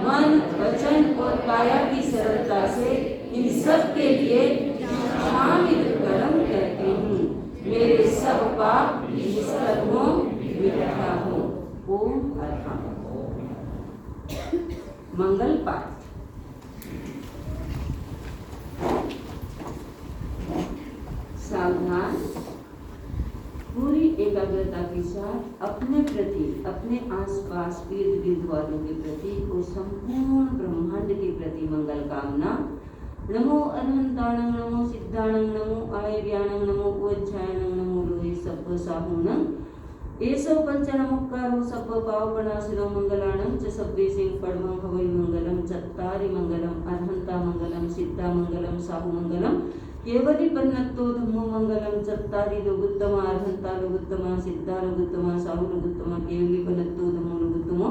Speaker 1: मन, वचन और काया की सरलता से इन सब के लिए शामिल कर्म करती हूँ। मेरे सब पाप निष्फल हो, मिटता हो। ओम अर्हम्। मंगल पाठ। सावधान, पूरी एकाग्रता के साथ अपने प्रति, अपने आसपास इर्द गिर्द वालों के प्रति और संपूर्ण ब्रह्मांड के प्रति मंगल कामना। नमो अनंताणं, नमो सिद्धाणं, नमो आयर्याणं, नमो वज्रायणं, नमो लोहे सब्ब साहूणं, एसो पंचनमुक्कारो सब्ब पावपनाशनो मंगलाणं च सब्बे सिंह पद्मं हवै मंगलम चत्तारि मंगलम अरहंता मंगलम सिद्धा मंगलम साहु मंगलम केवली पन्नत्तो धम्मो मंगलम चत्तारि लोगुत्तमा अरहंता लोगुत्तमा सिद्धा लोगुत्तमा साहु लोगुत्तमा केवली पन्नत्तो धम्मो लोगुत्तमो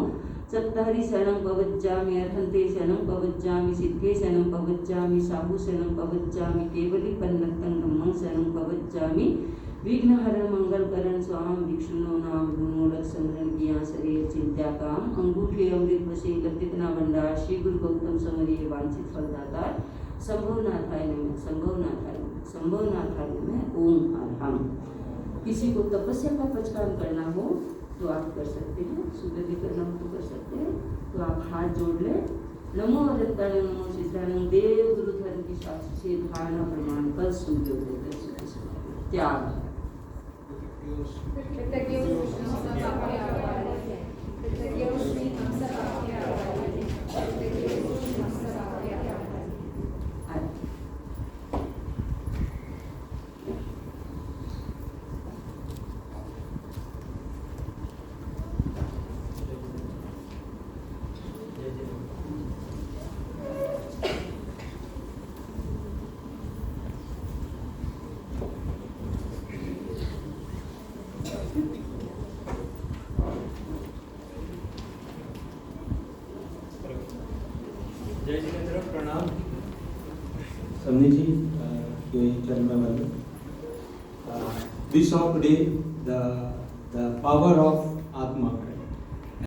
Speaker 1: चत्तारि शरणं पवज्जामि अरहंते शरणं पवज्जामि सिद्धे शरणं पवज्जामि साहु शरणं पवज्जामि केवली पन्नत्तं धम्मं शरणं पवज्जामि विघ्नहरण मंगलकरण स्वाम विष्णु नाम गुणोलक संग्रहण किया शरीर चिंता काम अंगूठे अमृत वशी लतितना भंडार श्री गुरु गौतम समरिय वांछित फलदाता संभवनाथाय नमः, संभवनाथाय नमः, संभवनाथाय नमः। ओम अर्हम्। किसी को तपस्या का पचकाम करना हो तो आप कर सकते हैं, सुबह भी करना हो तो कर सकते हैं। तो आप हाथ जोड़ ले, नमो अरहंताय नमो सिद्धाणं, देव गुरु धर्म की साक्षी से धारणा प्रमाण कल सूर्योदय त्याग।
Speaker 7: जय जिनेन्द्र, प्रणाम। समनी जी के चरण में वंदन। We saw today the power of